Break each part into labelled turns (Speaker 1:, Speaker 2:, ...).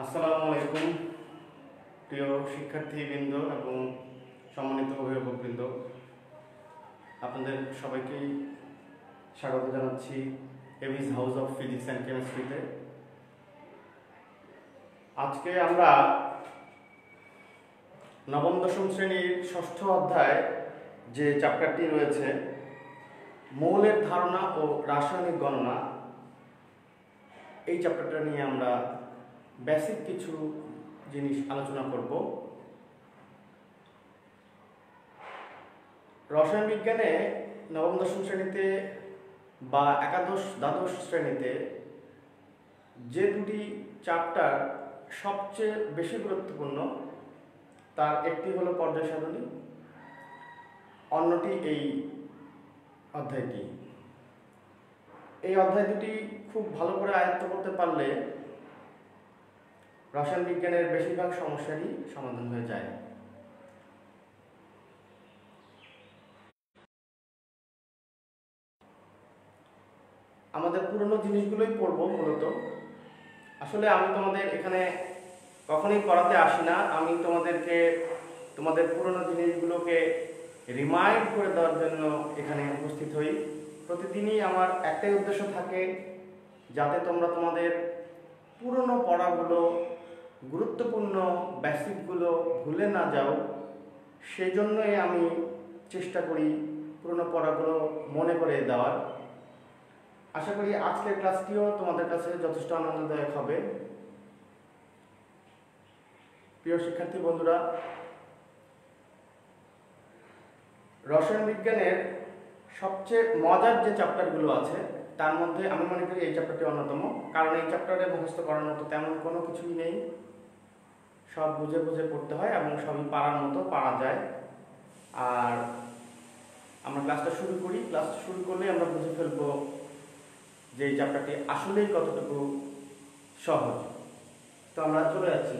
Speaker 1: আসসালামু আলাইকুম প্রিয় শিক্ষার্থীবৃন্দ এবং সম্মানিত অভিভাবকবৃন্দ, আপনাদের সবাইকেই স্বাগত জানাচ্ছি এভিস হাউস অফ ফিজিক্স অ্যান্ড কেমিস্ট্রিতে। আজকে আমরা নবম দশম শ্রেণীর ষষ্ঠ অধ্যায় যে চ্যাপ্টারটি রয়েছে মৌলের ধারণা ও রাসায়নিক গণনা, এই চ্যাপ্টারটা নিয়ে আমরা বেসিক কিছু জিনিস আলোচনা করব। রসায়ন বিজ্ঞানে নবম দশম শ্রেণীতে বা একাদশ দ্বাদশ শ্রেণীতে যে দুটি চ্যাপ্টার সবচেয়ে বেশি গুরুত্বপূর্ণ, তার একটি হলো পর্যায় সারণী, অন্যটি এই অধ্যায়টি। এই অধ্যায় দুটি খুব ভালো করে আয়ত্ত করতে পারলে রসায়ন বিজ্ঞানের বেশিরভাগ সমস্যারই সমাধান হয়ে যায়। আমাদের পুরনো জিনিসগুলোই পড়বো মূলত। আসলে আমি তোমাদের এখানে কখনোই পড়াতে আসি না, আমি তোমাদেরকে তোমাদের পুরনো জিনিসগুলোকে রিমাইন্ড করে দেওয়ার জন্য এখানে উপস্থিত হই। প্রতিদিনই আমার একটাই উদ্দেশ্য থাকে, যাতে তোমরা তোমাদের পুরনো পড়াগুলো, গুরুত্বপূর্ণ বেসিকগুলো ভুলে না যাও। সেই জন্যই আমি চেষ্টা করি পুরনো পড়াগুলো মনে করে দেওয়ার। আশা করি আজকের ক্লাসটিও তোমাদের কাছে যথেষ্ট আনন্দদায়ক হবে। প্রিয় শিক্ষার্থী বন্ধুরা, রসায়ন বিজ্ঞানের সবচেয়ে মজার যে চ্যাপ্টারগুলো আছে তার মধ্যে আমি মনে করি এই চ্যাপ্টারটি অন্যতম। কারণ এই চ্যাপ্টারে মুখস্থ করার মতো তেমন কোনো কিছুই নেই, সব বুঝে বুঝে পড়তে হয় এবং সবই পারার মতো পারা যায়। আর আমরা ক্লাসটা শুরু করি। ক্লাস শুরু করলে আমরা বুঝে ফেলবো যে এই চ্যাপ্টারটি আসলেই কতটুকু সহজ। তো আমরা চলে যাচ্ছি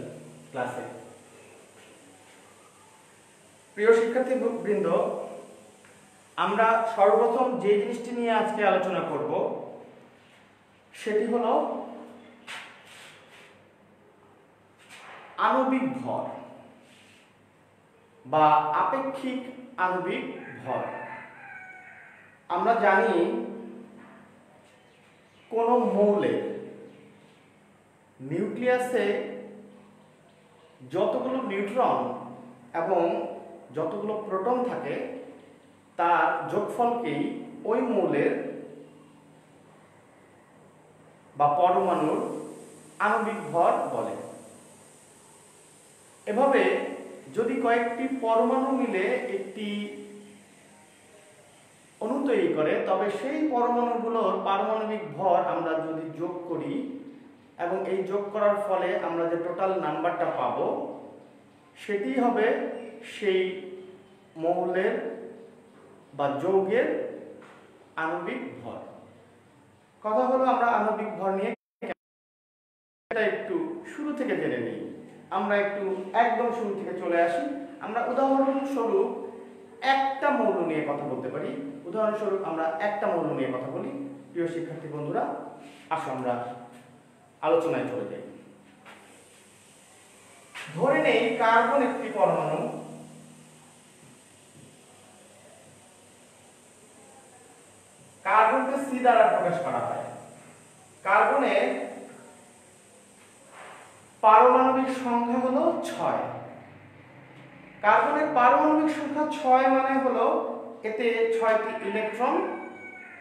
Speaker 1: ক্লাসে। প্রিয় শিক্ষার্থী বৃন্দ, আমরা সর্বপ্রথম যে জিনিসটি নিয়ে আজকে আলোচনা করব সেটি হলো আণবিক ভর বা আপেক্ষিক আণবিক ভর। আমরা জানি কোন মৌলের নিউক্লিয়াসে যতগুলো নিউট্রন এবং যতগুলো প্রোটন থাকে তার যোগফলকেই ওই মৌলের বা পরমাণুর আণবিক ভর বলে। এভাবে যদি কয়েকটি পরমাণু মিলে একটি অণু তৈরি করে, তবে সেই পরমাণুগুলোর পারমাণবিক ভর আমরা যদি যোগ করি এবং এই যোগ করার ফলে আমরা যে টোটাল নাম্বারটা পাবো সেটি হবে সেই মৌলের বা যৌগের আণবিক ভর। কথা হলো আমরা আণবিক ভর নিয়ে এটা একটু শুরু থেকে জেনে নিই। আমরা একটু একদম শুরু থেকে চলে আসি। আমরা উদাহরণস্বরূপ একটা মৌল নিয়ে কথা বলতে পারি। উদাহরণস্বরূপ আমরা একটা মৌল নিয়ে কথা বলি। প্রিয় শিক্ষার্থী বন্ধুরা, আসো আমরা আলোচনায় চলে যাই। ধরে নেই কার্বন একটি পরমাণু। কার্বনকে সি দ্বারা প্রকাশ করা হয়। কার্বনের পারমাণবিক সংখ্যা হলো 6। কার্বনের পারমাণবিক সংখ্যা 6 মানে হলো এতে 6টি ইলেকট্রন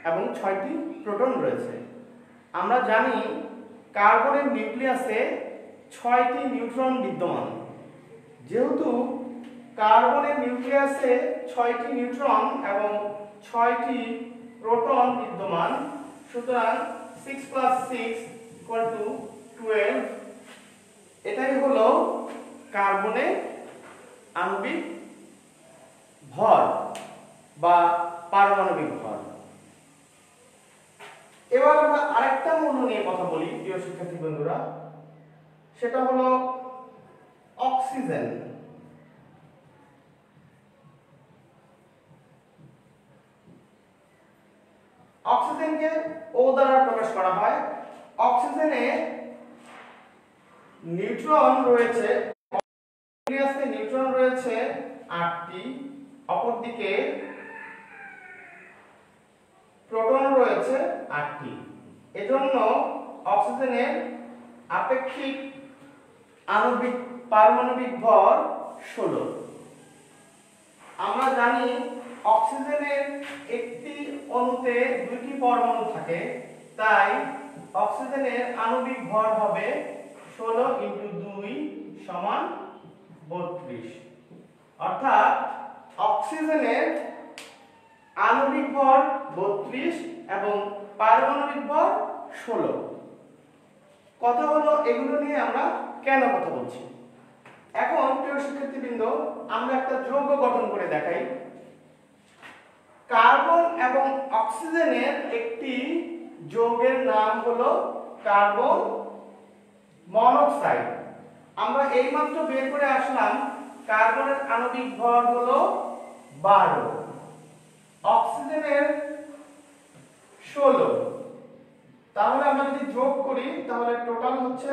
Speaker 1: এবং 6টি প্রোটন রয়েছে। আমরা জানি কার্বনের নিউক্লিয়াসে 6টি নিউট্রন বিদ্যমান। যেহেতু কার্বনের নিউক্লিয়াসে 6টি নিউট্রন এবং 6টি প্রোটন বিদ্যমান, সুতরাং 6 + 6 = 12। এটাই হলো কার্বনের আণবিক ভর বা পারমাণবিক ভর। এবার আমরা আরেকটা মৌল নিয়ে কথা বলি প্রিয় শিক্ষার্থী বন্ধুরা, সেটা হলো অক্সিজেন। অক্সিজেনকে O দ্বারা প্রকাশ করা হয়। অক্সিজেনে নিউট্রন রয়েছে, নিউট্রন রয়েছে 8টি, অপরদিকে প্রোটন রয়েছে 8টি। এজন্য অক্সিজেনের আপেক্ষিক আণবিক পারমাণবিক ভর 16। আমরা জানি অক্সিজেনের একটি অণুতে 2টি পরমাণু থাকে, তাই অক্সিজেনের আণবিক ভর হবে 16 × 2 = 32। অর্থাৎ অক্সিজেনের আণবিক ভর 32 এবং পারমাণবিক ভর 16। কথা হলো এগুলো নিয়ে আমরা কেন কথা বলছি। এখন প্রিয় শিক্ষার্থীবৃন্দ, আমরা একটা যৌগ গঠন করে দেখাই। কার্বন এবং অক্সিজেনের একটি যৌগের নাম হলো কার্বন মনোক্সাইড। আমরা এইমাত্র বের করে আসলাম কার্বনের আণবিক ভর হলো 12, অক্সিজেনের 16। তাহলে আমরা যদি যোগ করি তাহলে টোটাল হচ্ছে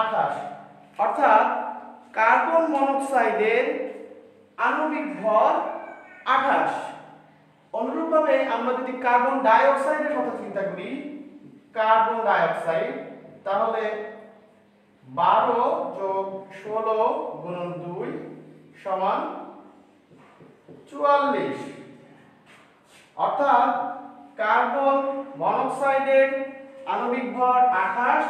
Speaker 1: 28। অর্থাৎ কার্বন মনোক্সাইডের আণবিক ভর 28। অনুরূপভাবে আমরা যদি কার্বন ডাই অক্সাইডের কথা চিন্তা করি, কার্বন ডাই অক্সাইড, তাহলে 12 + 16 × 2 = 44। অর্থাৎ কার্বন মনোক্সাইডের আণবিক ভর 28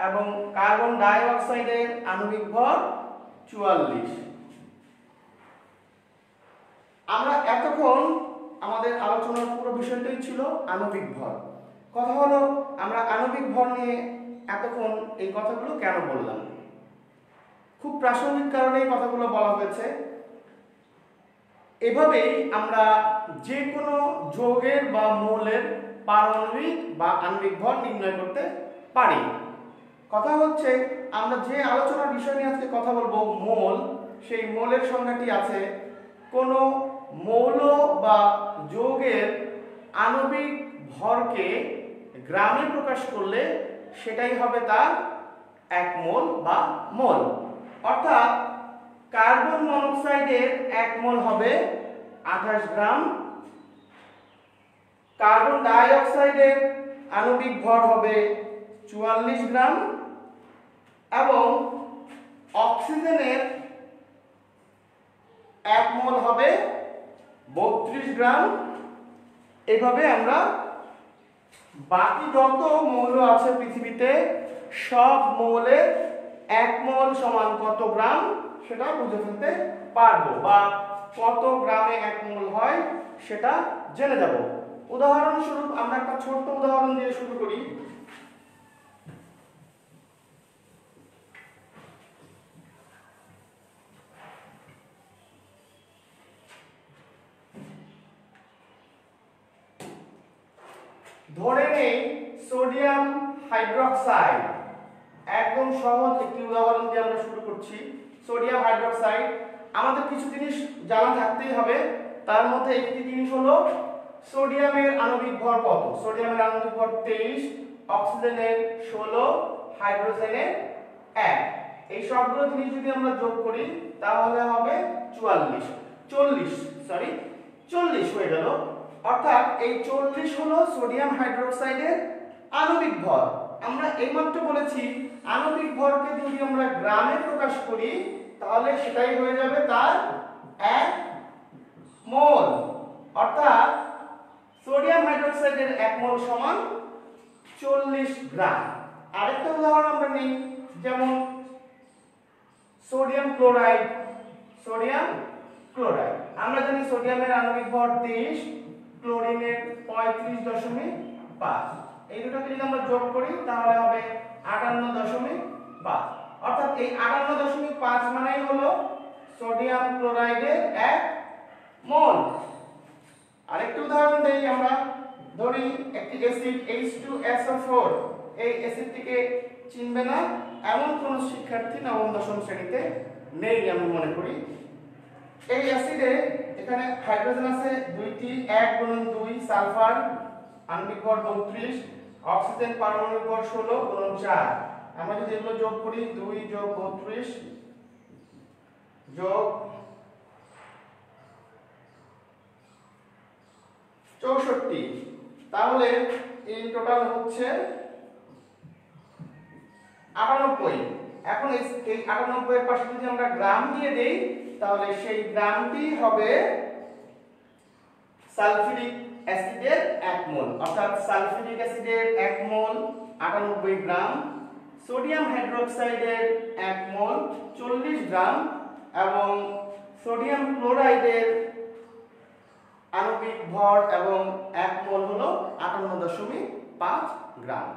Speaker 1: এবং কার্বন ডাই অক্সাইডের আণবিক ভর 44। আমরা এতক্ষণ আমাদের আলোচনার পুরো বিষয়টাই ছিল আণবিক ভর। কথা হলো আমরা আণবিক ভর নিয়ে এতক্ষণ এই কথাগুলো কেন বললাম। খুব প্রাসঙ্গিক কারণে এই কথাগুলো বলা হয়েছে। এভাবেই আমরা যে কোনো যৌগের বা মৌলের পারমাণবিক বা আণবিক ভর নির্ণয় করতে পারি। কথা হচ্ছে আমরা যে আলোচনার বিষয় নিয়ে আজকে কথা বলবো মোল, সেই মোলের সংজ্ঞাটি আছে কোনো মৌল বা যৌগের আণবিক ভরকে গ্রামে প্রকাশ করলে সেটাই হবে তার 1 মোল বা মোল। অর্থাৎ কার্বন মনোক্সাইডের 1 মোল হবে 28 গ্রাম, কার্বন ডাই অক্সাইডের আণবিক ভর হবে 44 গ্রাম এবং অক্সিজেনের 1 মোল হবে 32 গ্রাম। এভাবে আমরা বাকি যত মৌল আছে পৃথিবীতে সব মৌলের 1 মোল সমান কত গ্রাম সেটা বুঝে ফেলতে পারবো, বা কত গ্রামে 1 মোল হয় সেটা জেনে যাব। উদাহরণস্বরূপ আমরা একটা ছোট্ট উদাহরণ দিয়ে শুরু করি। ধরে নেই সোডিয়াম হাইড্রোক্সাইড। একদম সহজ একটি উদাহরণ দিয়ে আমরা শুরু করছি। সোডিয়াম হাইড্রোক্সাইড, আমাদের কিছু জিনিস জানা থাকতেই হবে। তার মধ্যে একটি জিনিস হলো সোডিয়ামের আণবিক ভর কত। সোডিয়ামের আণবিক ভর 23, অক্সিজেনের 16, হাইড্রোজেনের 1। এই সবগুলো জিনিস যদি আমরা যোগ করি তাহলে হবে 40 হয়ে গেল। অর্থাৎ এই 40 হলো সোডিয়াম হাইড্রোক্সাইডের আণবিক ভর। আমরা এইমাত্র বলেছি আণবিক ভরকে যদি আমরা গ্রামে প্রকাশ করি তাহলে সেটাই হয়ে যাবে তার 1 মোল। অর্থাৎ সোডিয়াম হাইড্রোক্সাইডের 1 মোল সমান 40 গ্রাম। আরেকটা উদাহরণ আমরা নিই, যেমন সোডিয়াম ক্লোরাইড। আমরা জানি সোডিয়ামের আণবিক ভর 23, ক্লোরিনের 35.5। এই দুটোকে যদি আমরা যোগ করি তাহলে হবে 58.5। অর্থাৎ এই 58.5 মানেই হলো সোডিয়াম ক্লোরাইডের 1 মোল। আরেকটা উদাহরণ দেই আমরা, ধরি একটি অ্যাসিড H2SO4। এই অ্যাসিডটিকে চিনবে না এমন কোন শিক্ষার্থী নবম দশম শ্রেণীতে নেই আমি মনে করি। এই অ্যাসিডে এখানে হাইড্রোজেন আছে 2টি, 1 × 2 সালফার আণবিক ভর 32, অক্সিজেন পারমাণবিক ভর 16 × 4। আমরা যদি এগুলো যোগ করি 2 যোগ 32 যোগ 64, তাহলে ইন টোটাল হচ্ছে 98। এখন এই 98 এর পাশে যদি আমরা গ্রাম দিয়ে দেই তাহলে সেই গ্রামটি হবে সালফিউরিক অ্যাসিডের 1 মোল, অর্থাৎ সালফিউরিক অ্যাসিডের 1 মোল 98 গ্রাম, সোডিয়াম হাইড্রোক্সাইডের 1 মোল 40 গ্রাম এবং সোডিয়াম ক্লোরাইডের আণবিক ভর এবং 1 মোল হলো 58.5 গ্রাম।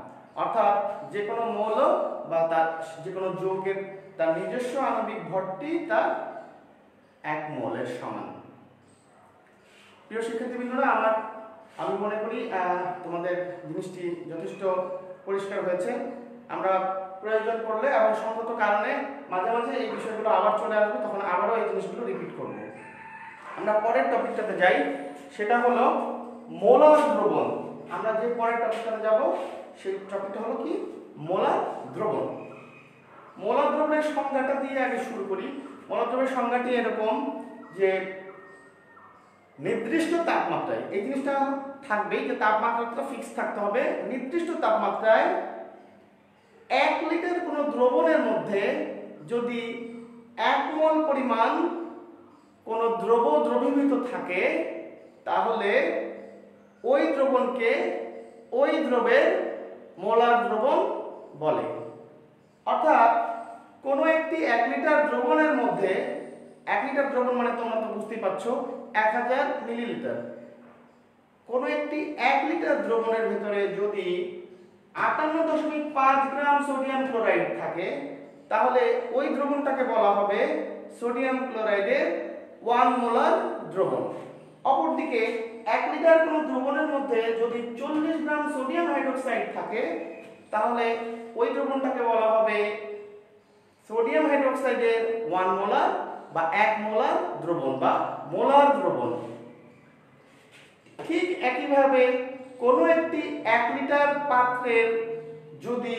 Speaker 1: অর্থাৎ যে কোনো মৌল বা তার যে কোনো যৌগের তার নিজস্ব আণবিক ভরটি তার 1 মোলের সমান। প্রিয় শিক্ষার্থীবৃন্দরা, আমি মনে করি তোমাদের জিনিসটি যথেষ্ট পরিষ্কার হয়েছে। আমরা প্রয়োজন পড়লে এবং সঙ্গত কারণে মাঝে মাঝে এই বিষয়গুলো আবার চলে আসবে, তখন আবারও এই জিনিসগুলো রিপিট করব। আমরা পরের টপিকটাতে যাই, সেটা হলো মোলার দ্রবণ। আমরা যে পরের টপিকটাতে যাব সেই টপিকটা হলো কি, মোলার দ্রবণ। মোলার দ্রবণের সংজ্ঞাটা দিয়ে আগে শুরু করি। মোলার দ্রবণের সংজ্ঞাটি এরকম যে নির্দিষ্ট তাপমাত্রায়, এই জিনিসটা থাকবেই যে তাপমাত্রাটা ফিক্স থাকতে হবে, নির্দিষ্ট তাপমাত্রায় 1 লিটার কোনো দ্রবণের মধ্যে যদি 1 মোল পরিমাণ কোনো দ্রবীভূত থাকে তাহলে ওই দ্রবণকে ওই দ্রবের মোলার দ্রবণ বলে। অর্থাৎ কোনো একটি 1 লিটার দ্রবণের মধ্যে, 1 লিটার দ্রবণ মানে তোমরা তো বুঝতেই পারছো 1000 মিলিলিটার, কোনো একটি 1 লিটার দ্রবণের ভিতরে যদি 58.5 গ্রাম সোডিয়াম ক্লোরাইড থাকে তাহলে ওই দ্রবণটাকে বলা হবে সোডিয়াম ক্লোরাইডের 1 মোলার দ্রবণ। অপরদিকে 1 লিটার কোনো দ্রবণের মধ্যে যদি 40 গ্রাম সোডিয়াম হাইড্রোক্সাইড থাকে তাহলে ওই দ্রবণটাকে বলা হবে সোডিয়াম হাইড্রোক্সাইডের 1 মোলার বা 1 মোলার দ্রবণ বা মোলার দ্রবণ। ঠিক একইভাবে কোনো একটি 1 লিটার পাত্রের যদি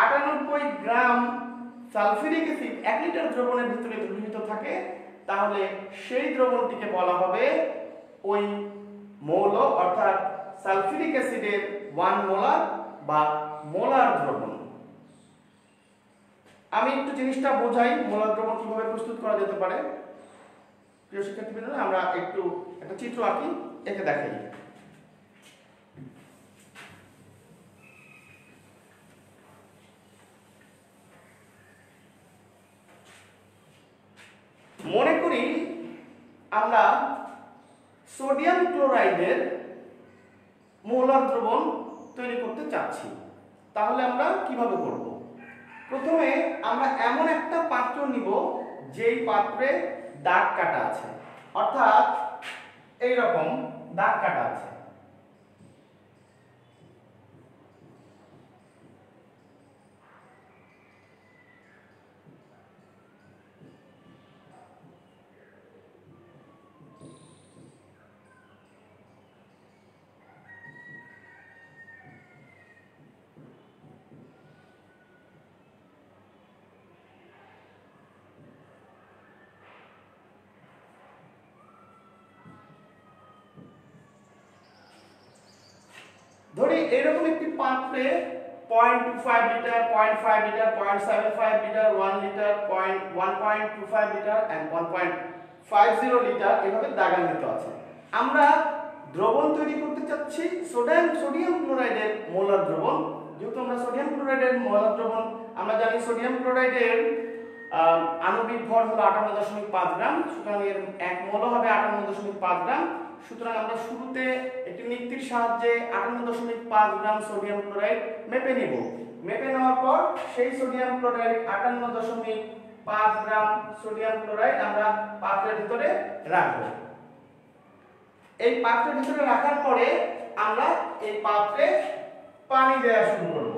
Speaker 1: 98 গ্রাম সালফিউরিক অ্যাসিড 1 লিটার দ্রবণের ভিতরে দ্রবীভূত থাকে তাহলে সেই দ্রবণটিকে বলা হবে ওই মৌল অর্থাৎ সালফিউরিক অ্যাসিডের 1 মোলার বা মোলার দ্রবণ। আমি একটু জিনিসটা বোঝাই মোলার দ্রবণ কিভাবে প্রস্তুত করা যেতে পারে। প্রিয় শিক্ষার্থীবৃন্দরা, আমরা একটু একটা চিত্র আঁকি, একে দেখাই। মনে করি আমরা সোডিয়াম ক্লোরাইডের মোলার দ্রবণ তৈরি করতে চাচ্ছি, তাহলে আমরা কিভাবে করব? প্রথমে আমরা এমন একটা পাত্র নিব যেই পাত্রে দাগ কাটা আছে, অর্থাৎ এই রকম দাগ কাটা আছে। ধরি এরকম একটি পাত্রে 0.25 litre, 0.5 litre, 0.75 litre, 1 litre, 1.25 litre and 1.50 litre এভাবে দাগান্বিত আছে। আমরা দ্রবণ তৈরি করতে চাচ্ছি সোডিয়াম ক্লোরাইডের মোলার দ্রবণ। যেহেতু আমরা সোডিয়াম ক্লোরাইডের মোলার দ্রবণ আমরা জানি সোডিয়াম ক্লোরাইডের আণবিক ভর হলো 58.5 গ্রাম, সুতরাং এর 1 মোল হবে 58.5 গ্রাম। সুতরাং আমরা শুরুতে একটি নিক্তির সাহায্যে 58.5 গ্রাম সোডিয়াম ক্লোরাইড মেপে নেব। মেপে নেওয়ার পর সেই sodium chloride 58.5 gram sodium chloride আমরা পাত্রের ভিতরে রাখব। এই পাত্রের ভিতরে রাখার পরে আমরা এই পাত্রে পানি দেওয়া শুরু করব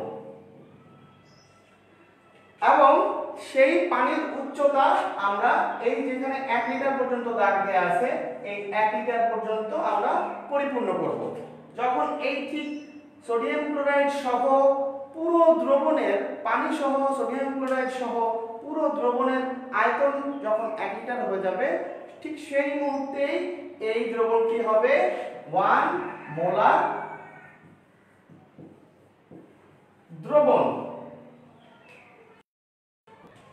Speaker 1: এবং সেই পানির উচ্চতা আমরা এই যেখানে 1 লিটার পর্যন্ত দাগ দেয়া আছে এই 1 লিটার পর্যন্ত আমরা পরিপূর্ণ করব। যখন এই ঠিক সোডিয়াম ক্লোরাইড সহ পুরো দ্রবণের পানি সহ সোডিয়াম ক্লোরাইড সহ পুরো দ্রবণের আয়তন যখন 1 লিটার হয়ে যাবে ঠিক সেই মুহূর্তেই এই দ্রবণটি হবে 1 মোলার দ্রবণ।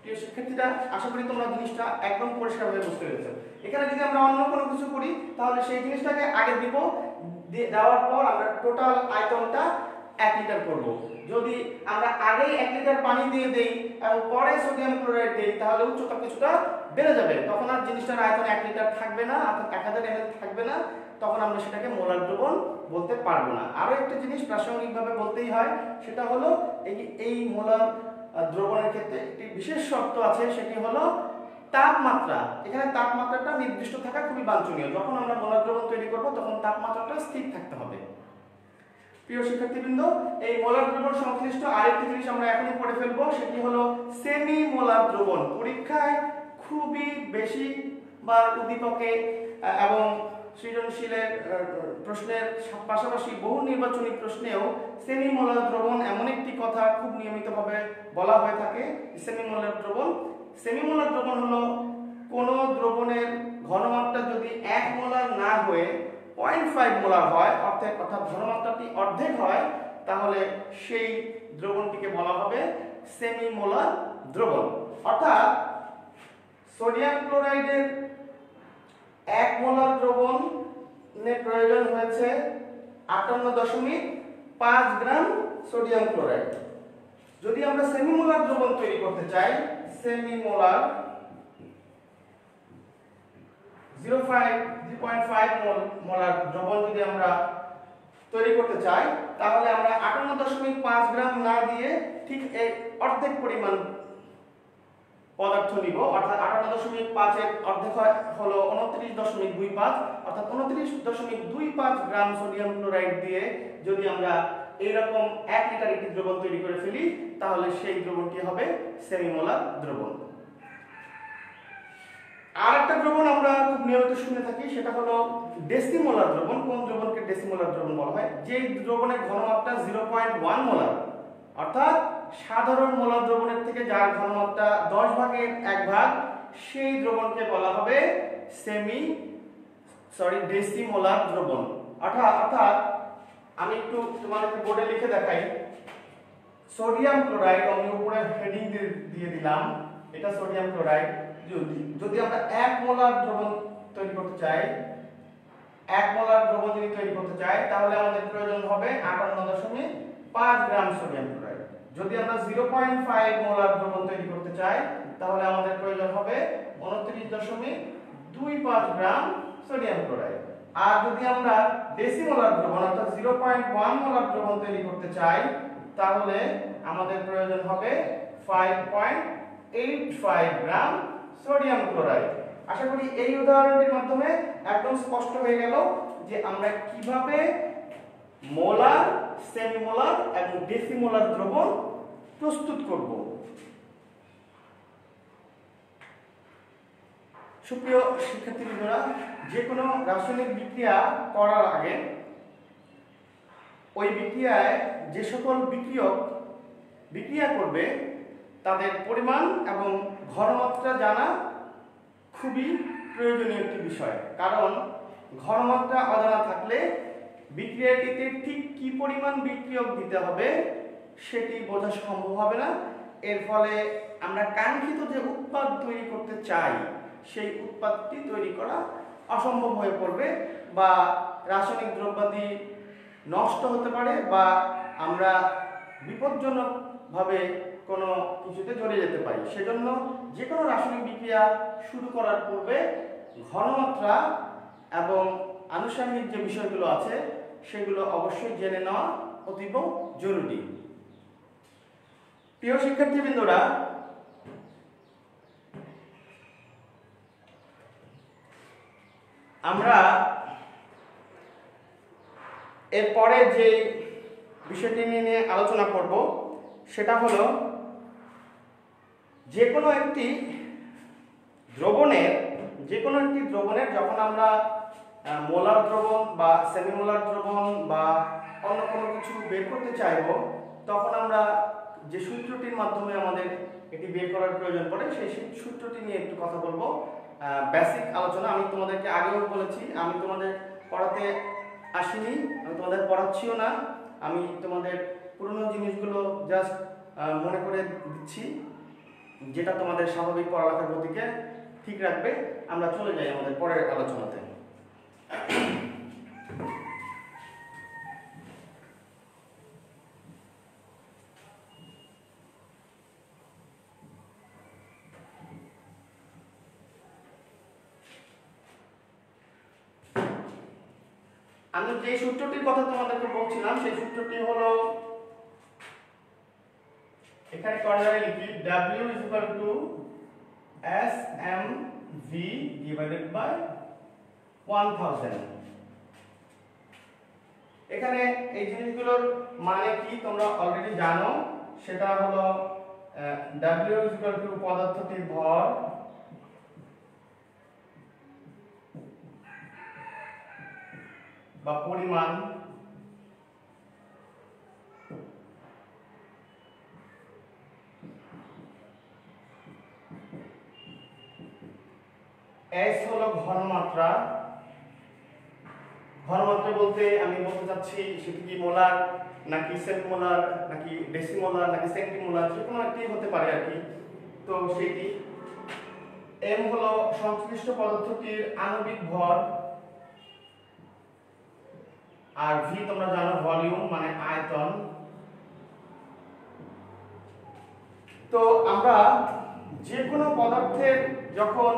Speaker 1: প্রিয় শিক্ষার্থীরা, আশা করি তোমরা জিনিসটা একদম পরিষ্কারভাবে বুঝতে পেরেছো। এখানে যদি আমরা অন্য কোনো কিছু করি তাহলে সেই জিনিসটাকে আগে দিব, দেওয়ার পর আমরা টোটাল আয়তনটা 1 লিটার করব। যদি আমরা আগেই 1 লিটার পানি দিয়ে দেই এবং পরে সোডিয়াম ক্লোরাইড দেই তাহলে উচ্চতা কিছুটা বেড়ে যাবে, তখন আর জিনিসটার আয়তন 1 লিটার থাকবে না, অর্থাৎ 1000 ml থাকবে না, তখন আমরা সেটাকে মোলার দ্রবণ বলতে পারবো না। আরো একটা জিনিস প্রাসঙ্গিকভাবে বলতেই হয়, সেটা হলো এই মোলার দ্রবণের ক্ষেত্রে একটি বিশেষ শর্ত আছে, সেটি হলো তাপমাত্রা। এখানে তাপমাত্রাটা নির্দিষ্ট থাকা খুবই বাঞ্ছনীয়। যখন আমরা মোলার দ্রবণ তৈরি করব তখন তাপমাত্রাটা স্থির থাকতে হবে। প্রিয় শিক্ষার্থীবৃন্দ, এই মোলার দ্রবণ সংশ্লিষ্ট আরেকটি জিনিস আমরা এখনই পড়ে ফেলবো, সেটি হলো সেমি মোলার দ্রবণ। পরীক্ষায় খুবই বেশি বার উদ্দীপকে এবং সৃজনশীলের প্রশ্নের পাশাপাশি বহু নির্বাচনী প্রশ্নেও সেমি মোলার দ্রবণ এমন একটি কথা খুব নিয়মিতভাবে বলা হয়ে থাকে। সেমি মোলার দ্রবণ, সেমি মোলার দ্রবণ হলো কোনো দ্রবণের ঘনমাত্রা যদি 1 মোলার না হয়ে 0.5 মোলার হয়, অর্থাৎ ঘনমাত্রাটি অর্ধেক হয়, তাহলে সেই দ্রবণটিকে বলা হবে সেমি মোলার দ্রবণ। অর্থাৎ সোডিয়াম ক্লোরাইডের 1 মোলার দ্রবণের প্রয়োজন হয়েছে 58.5 গ্রাম সোডিয়াম ক্লোরাইড। যদি আমরা সেমি মোলার দ্রবণ তৈরি করতে চাই, সেমি মোলার 0.5 মোলার দ্রবণ যদি আমরা তৈরি করতে চাই, তাহলে আমরা 58.5 গ্রাম না দিয়ে ঠিক এর অর্ধেক পরিমাণ পদার্থ নিব, অর্থাৎ 58.5 এর অর্ধেক হলো 29.25, অর্থাৎ 29.25 গ্রাম সোডিয়াম ক্লোরাইড দিয়ে যদি আমরা এইরকম 1 লিটার একটি দ্রবণ তৈরি করে ফেলি, তাহলে সেই দ্রবণটি হবে সেমি মোলার দ্রবণ। আর একটা দ্রবণ আমরা খুব নিয়মিত শুনে থাকি, সেটা হলো ডেসিমোলার দ্রবণ। কোন দ্রবণকে ডেসিমোলার দ্রবণ বলা হয়? যে দ্রবণের ঘনমাত্রা 0.1 মোলার, অর্থাৎ সাধারণ মোলার দ্রবণের থেকে যার ঘনমাত্রা 10 ভাগের 1 ভাগ, সেই দ্রবণকে বলা হবে ডেসিমোলার দ্রবণ। অর্থাৎ আমি একটু তোমাদেরকে বোর্ডে লিখে দেখাই। সোডিয়াম ক্লোরাইড, আমি উপরে হেডিং দিয়ে দিলাম, এটা সোডিয়াম ক্লোরাইড। যদি আমরা 1 মোলার দ্রবণ তৈরি করতে চাই, 1 মোলার দ্রবণ যদি তৈরি করতে চাই, তাহলে আমাদের প্রয়োজন হবে 58.5 গ্রাম সোডিয়াম ক্লোরাইড। যদি আমরা 0.5 মোলার দ্রবণ তৈরি করতে চাই, তাহলে আমাদের প্রয়োজন হবে 29.25 গ্রাম সোডিয়াম ক্লোরাইড। আর যদি আমরা ডেসিমোলার দ্রবণ অর্থাৎ 0.1 মোলার দ্রবণ তৈরি করতে চাই, তাহলে আমাদের প্রয়োজন হবে 5.85 গ্রাম সোডিয়াম ক্লোরাইড। আশা করি এই উদাহরণটির মাধ্যমে একদম স্পষ্ট হয়ে গেল যে আমরা কিভাবে মোলার, সেমিমোলার এবং ডেসিমোলার দ্রবণ প্রস্তুত করব। সুপ্রিয় শিক্ষার্থীবৃন্দরা, যে কোনো রাসায়নিক বিক্রিয়া করার আগে ওই বিক্রিয়ায় যে সকল বিক্রিয়ক বিক্রিয়া করবে তাদের পরিমাণ এবং ঘনমাত্রা জানা খুবই প্রয়োজনীয় একটি বিষয়। কারণ ঘনমাত্রা অজানা থাকলে বিক্রিয়াটিতে ঠিক কি পরিমাণ বিক্রিয়ক দিতে হবে সেটি বোঝা সম্ভব হবে না। এর ফলে আমরা কাঙ্ক্ষিত যে উৎপাদ তৈরি করতে চাই সেই উৎপাদটি তৈরি করা অসম্ভব হয়ে পড়বে, বা রাসায়নিক দ্রব্যাদি নষ্ট হতে পারে, বা আমরা বিপজ্জনকভাবে কোনো কিছুতে জড়িয়ে যেতে পারি। সেজন্য যে কোনো রাসায়নিক বিক্রিয়া শুরু করার পূর্বে ঘনমাত্রা এবং আনুষঙ্গিক যে বিষয়গুলো আছে সেগুলো অবশ্যই জেনে নেওয়া অতীব জরুরি। প্রিয় শিক্ষার্থীবৃন্দরা, আমরা এরপরে যে বিষয়টি নিয়ে আলোচনা করব সেটা হলো যে কোনো একটি দ্রবণের যখন আমরা মোলার দ্রবণ বা সেমিমোলার দ্রবণ বা অন্য কোনো কিছু বের করতে চাইব, তখন আমরা যে সূত্রটির মাধ্যমে আমাদের এটি বের করার প্রয়োজন পড়ে সেই সূত্রটি নিয়ে একটু কথা বলবো। বেসিক আলোচনা আমি তোমাদেরকে আগেও বলেছি, আমি তোমাদের পড়াতে আসিনি, আমি তোমাদের পড়াচ্ছিও না, আমি তোমাদের পুরনো জিনিসগুলো জাস্ট মনে করে দিচ্ছি, যেটা তোমাদের স্বাভাবিক পড়ালেখার গতিকে ঠিক রাখবে। আমরা চলে যাই আমাদের পরের আলোচনাতে। আমি যে সূত্রটির কথা তোমাদেরকে বলছিলাম সেই সূত্রটি হলো, এখানে কর্নারে লিখি W = SMV / 1000। এখানে এই জিনিসগুলোর মানে কি তোমরা অলরেডি জানো, সেটা হলো W = পদার্থটির ভর বা পরিমাণ, S হলো ঘনমাত্রা। ঘনমাত্রা বলতে আমি বলতে চাচ্ছি সেটি কি মোলার নাকি সেন্টিমোলার নাকি ডেসিমোলার নাকি সেন্টিমোলার, যে কোনো একটি হতে পারে আর কি। তো সেটি M হলো সংশ্লিষ্ট পদার্থটির আণবিক ভর, আর V তোমরা জানো ভলিউম মানে আয়তন। তো আমরা যে কোনো পদার্থের যখন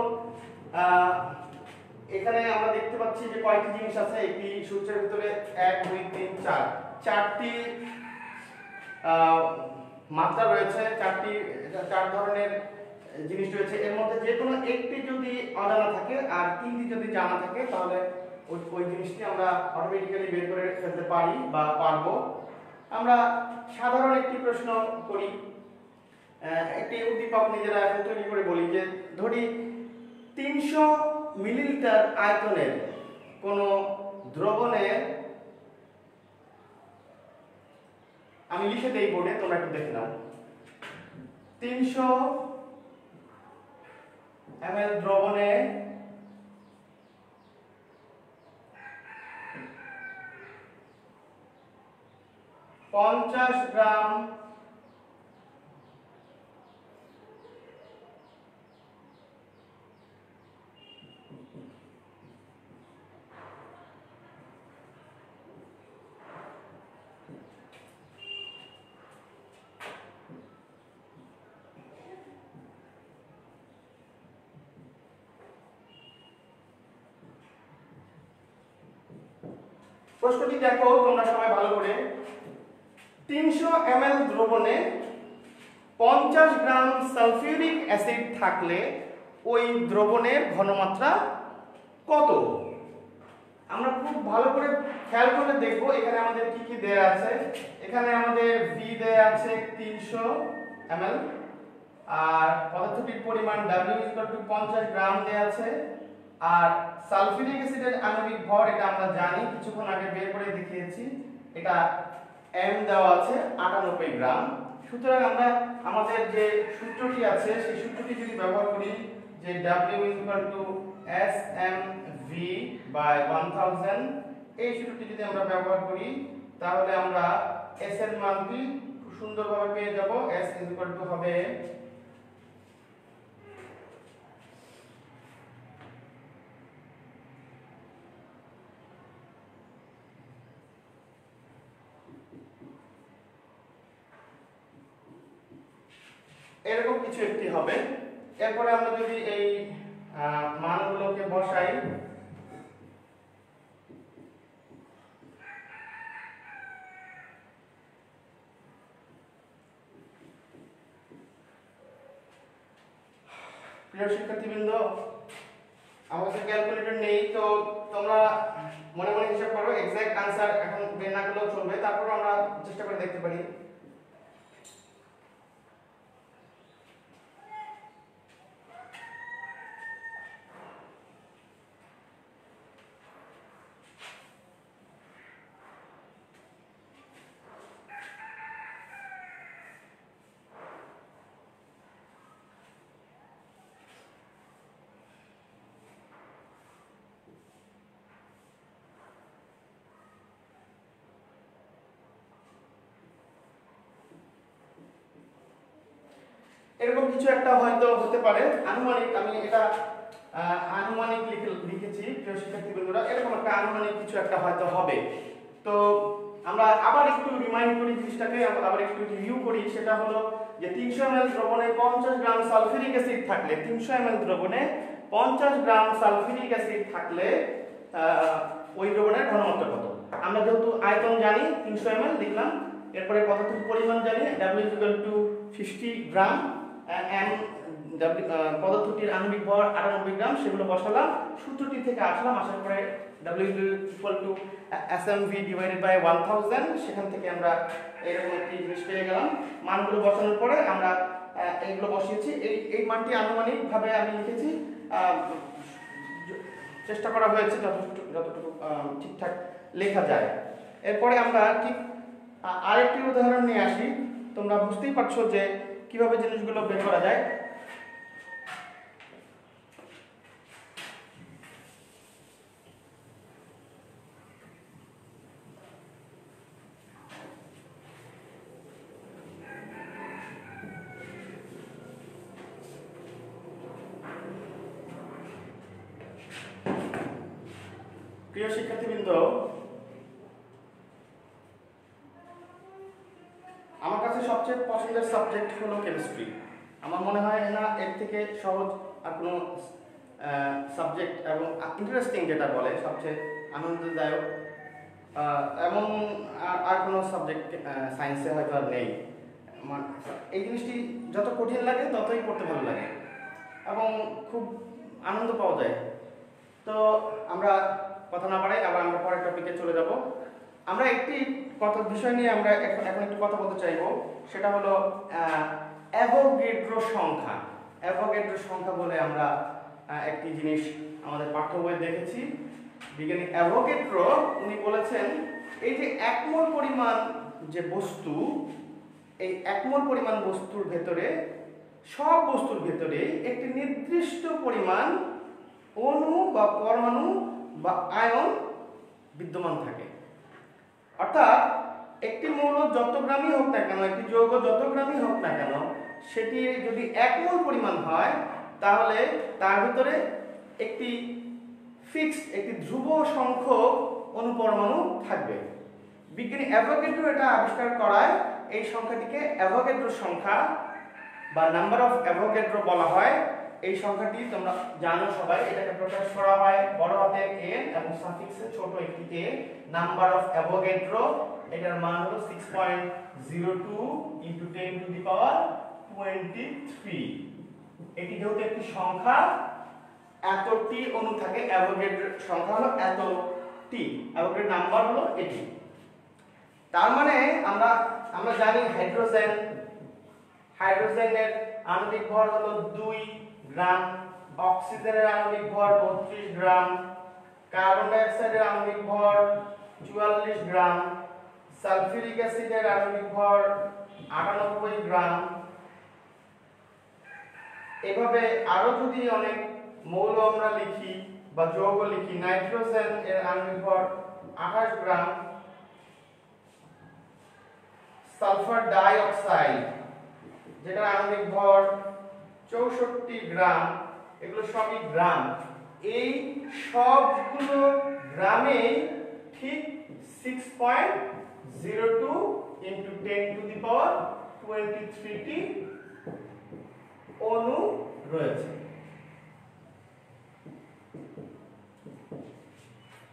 Speaker 1: এখানে আমরা দেখতে পাচ্ছি যে কয়টি জিনিস আছে, একটি সূত্রের ভিতরে 1 2 3 4 চারটি মাত্রা রয়েছে, চার ধরনের জিনিস রয়েছে। এর মধ্যে যে কোনো একটি যদি অজানা থাকে আর তিনটি যদি জানা থাকে তাহলে ওই জিনিসটি আমরা অটোমেটিক্যালি বের করে ফেলতে পারি বা পারবো। আমরা সাধারণ একটি প্রশ্ন করি, একটি উদ্দীপক নিজেরা এখন তৈরি করে বলি যে ধরি 300 মিলিলিটার আয়তনের কোন দ্রবণের, আমি লিখে দেই বোর্ডে, তোমরা একটু দেখে নাও। 300 ml দ্রবণে 50 গ্রাম প্রশ্নটি দেখো তোমরা সবাই ভালো করে। 300 ml দ্রবণে 50 গ্রাম সালফিউরিক অ্যাসিড থাকলে ওই দ্রবণের ঘনমাত্রা কত? আমরা খুব ভালো করে খেয়াল করে দেখব এখানে আমাদের কি কি দেয়া আছে। এখানে আমাদের V দেয়া আছে 300 ml, আর পদার্থটির পরিমাণ W = 50 গ্রাম দেয়া আছে, আর সালফিউরিক অ্যাসিডের আণবিক ভর এটা আমরা জানি, কিছুক্ষণ আগে বের করে দেখিয়েছি, এটা M দেওয়া আছে 98 গ্রাম। সুতরাং আমরা আমাদের যে সূত্রটি আছে সেই সূত্রটি যদি ব্যবহার করি যে W = SMV / 1000, এই সূত্রটি যদি আমরা ব্যবহার করি তাহলে আমরা S এর মানটি খুব সুন্দরভাবে পেয়ে যাব। S হবে এরকম কিছু একটি হবে। এরপরে আমরা যদি এই মানগুলোকে বসাই, প্রিয় শিক্ষার্থীবৃন্দ, আমাদের ক্যালকুলেটর নেই, তো তোমরা মনে মনে হিসাব করো, এক্সাক্ট আনসার এখন বের না করলেও চলবে, তারপর আমরা চেষ্টা করে দেখতে পারি। কিছু একটা হয়তো হতে পারে, আনুমানিক, আমি এটা আনুমানিক লিখেছি প্রিয় শিক্ষার্থী বন্ধুরা, এরকম একটা আনুমানিক কিছু একটা হয়তো হবে। তো আমরা আবার একটু রিমাইন্ড করি জিনিসটাকে, আবার একটু রিভিউ করি। সেটা হলো যে 300 ml দ্রবণে 50 গ্রাম সালফিউরিক অ্যাসিড থাকলে, 300 ml দ্রবণে 50 গ্রাম সালফিউরিক অ্যাসিড থাকলে ওই দ্রবণের ঘনমাত্রা কত। আমরা যেহেতু আয়তন জানি 300 ml লিখলাম, এরপরে কতটুকু পরিমাণ জানি W = 50 গ্রাম, পদার্থটির আণবিক ভর 98 গ্রাম, সেগুলো বসালাম, সূত্রটি থেকে আসলাম, আসার পরে W = SMV/1000, সেখান থেকে আমরা এরকম একটি জিনিস পেয়ে গেলাম। মানগুলো বসানোর পরে আমরা এইগুলো বসিয়েছি, এই মানটি আনুমানিকভাবে আমি লিখেছি, চেষ্টা করা হয়েছে যতটুকু ঠিকঠাক লেখা যায়। এরপরে আমরা ঠিক আরেকটি উদাহরণ নিয়ে আসি, তোমরা বুঝতেই পারছো যে কিভাবে জিনিসগুলো বের করা যায়। প্রিয় শিক্ষার্থীবৃন্দ, আমার কাছে সবচেয়ে পছন্দের সাবজেক্ট হলো কেমিস্ট্রি। আমার মনে হয় না এর থেকে সহজ আর কোনো সাবজেক্ট এবং ইন্টারেস্টিং যেটা বলে সবচেয়ে আনন্দদায়ক এমন আর কোনো সাবজেক্ট সায়েন্সে হয়তো আর নেই। এই জিনিসটি যত কঠিন লাগে ততই পড়তে ভালো লাগে এবং খুব আনন্দ পাওয়া যায়। তো আমরা কথা না বাড়াই, আবার আমরা পরের টপিকে চলে যাব। আমরা একটি বিষয় নিয়ে আমরা এখন একটু কথা বলতে চাইব, সেটা হলো অ্যাভোগাড্রো সংখ্যা। অ্যাভোগাড্রো সংখ্যা বলে আমরা একটি জিনিস আমাদের পাঠ্য বইয়ে দেখেছি। বিজ্ঞানী অ্যাভোগাড্রো উনি বলেছেন, এই যে 1 মোল পরিমাণ যে বস্তু, এই 1 মোল পরিমাণ বস্তুর ভেতরে, সব বস্তুর ভেতরে একটি নির্দিষ্ট পরিমাণ অণু বা পরমাণু বা আয়ন বিদ্যমান থাকে। অর্থাৎ একটি মৌল যত গ্রামই হোক না কেন, একটি যৌগ যত গ্রামই হোক না কেন, সেটি যদি 1 মোল পরিমাণ হয় তাহলে তার ভিতরে একটি ফিক্সড, একটি ধ্রুব সংখ্যক অণুপরমাণু থাকবে। বিজ্ঞানী অ্যাভোগাড্রো এটা আবিষ্কার করায় এই সংখ্যাটিকে অ্যাভোগাড্রো সংখ্যা বা নাম্বার অফ অ্যাভোগাড্রো বলা হয়। এই সংখ্যাটি তোমরা জানো সবাই, এটাকে প্রকাশ করা হয় বড় হাতের n এবং সাফিক্সে ছোট একটি a, নাম্বার অফ অ্যাভোগাড্রো। এটার মান হলো 6.02 × 10⁻23। এটি যেহেতু একটি সংখ্যা, এতটি অণু থাকে, অ্যাভোগাড্রো সংখ্যা হলো এতটি, অ্যাভোগাড্রো নাম্বার হলো এটি। তার মানে আমরা জানি হাইড্রোজেনের আণবিক ভর হলো 2 গ্রাম, অক্সিজেনের আণবিক ভর 32 গ্রাম, কার্বন ডাই অক্সাইডের আণবিক ভর 44 গ্রাম, সালফিউরিক অ্যাসিডের আণবিক ভর 98 গ্রাম। এভাবে আরো যদি অনেক মৌল আমরা লিখি বা যৌগ লিখি, নাইট্রোজেন এর আণবিক ভর 28 গ্রাম, সালফার ডাই অক্সাইড যেটা আণবিক ভর 64 গ্রাম, এগুলো সবই গ্রাম। এই সবগুলো গ্রামে ঠিক 6.02 × 10⁻23 টি অণু রয়েছে।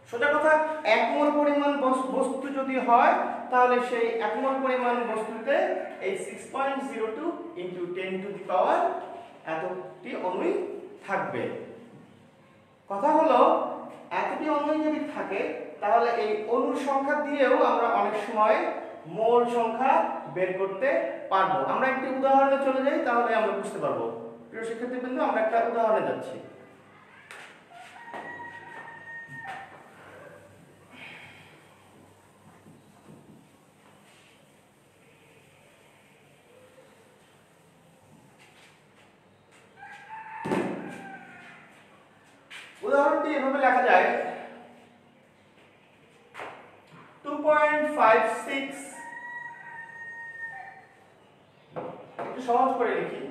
Speaker 1: সোজা কথা, 1 মোল পরিমাণ বস্তু যদি হয় তাহলে সেই 1 মোল পরিমাণ বস্তুতে এই 6.02 × 10⁻, এতটি অণুই থাকবে। কথা হলো, এতটি অণু যদি থাকে তাহলে এই অণুর সংখ্যা দিয়েও আমরা অনেক সময় মোল সংখ্যা বের করতে পারবো। আমরা একটি উদাহরণে চলে যাই, তাহলে আমরা বুঝতে পারবো। প্রিয় শিক্ষার্থীবৃন্দ, আমরা একটা উদাহরণে যাচ্ছি। উদাহরণটি এভাবে লেখা যায়, 2.56, একটু সহজ করে লিখি,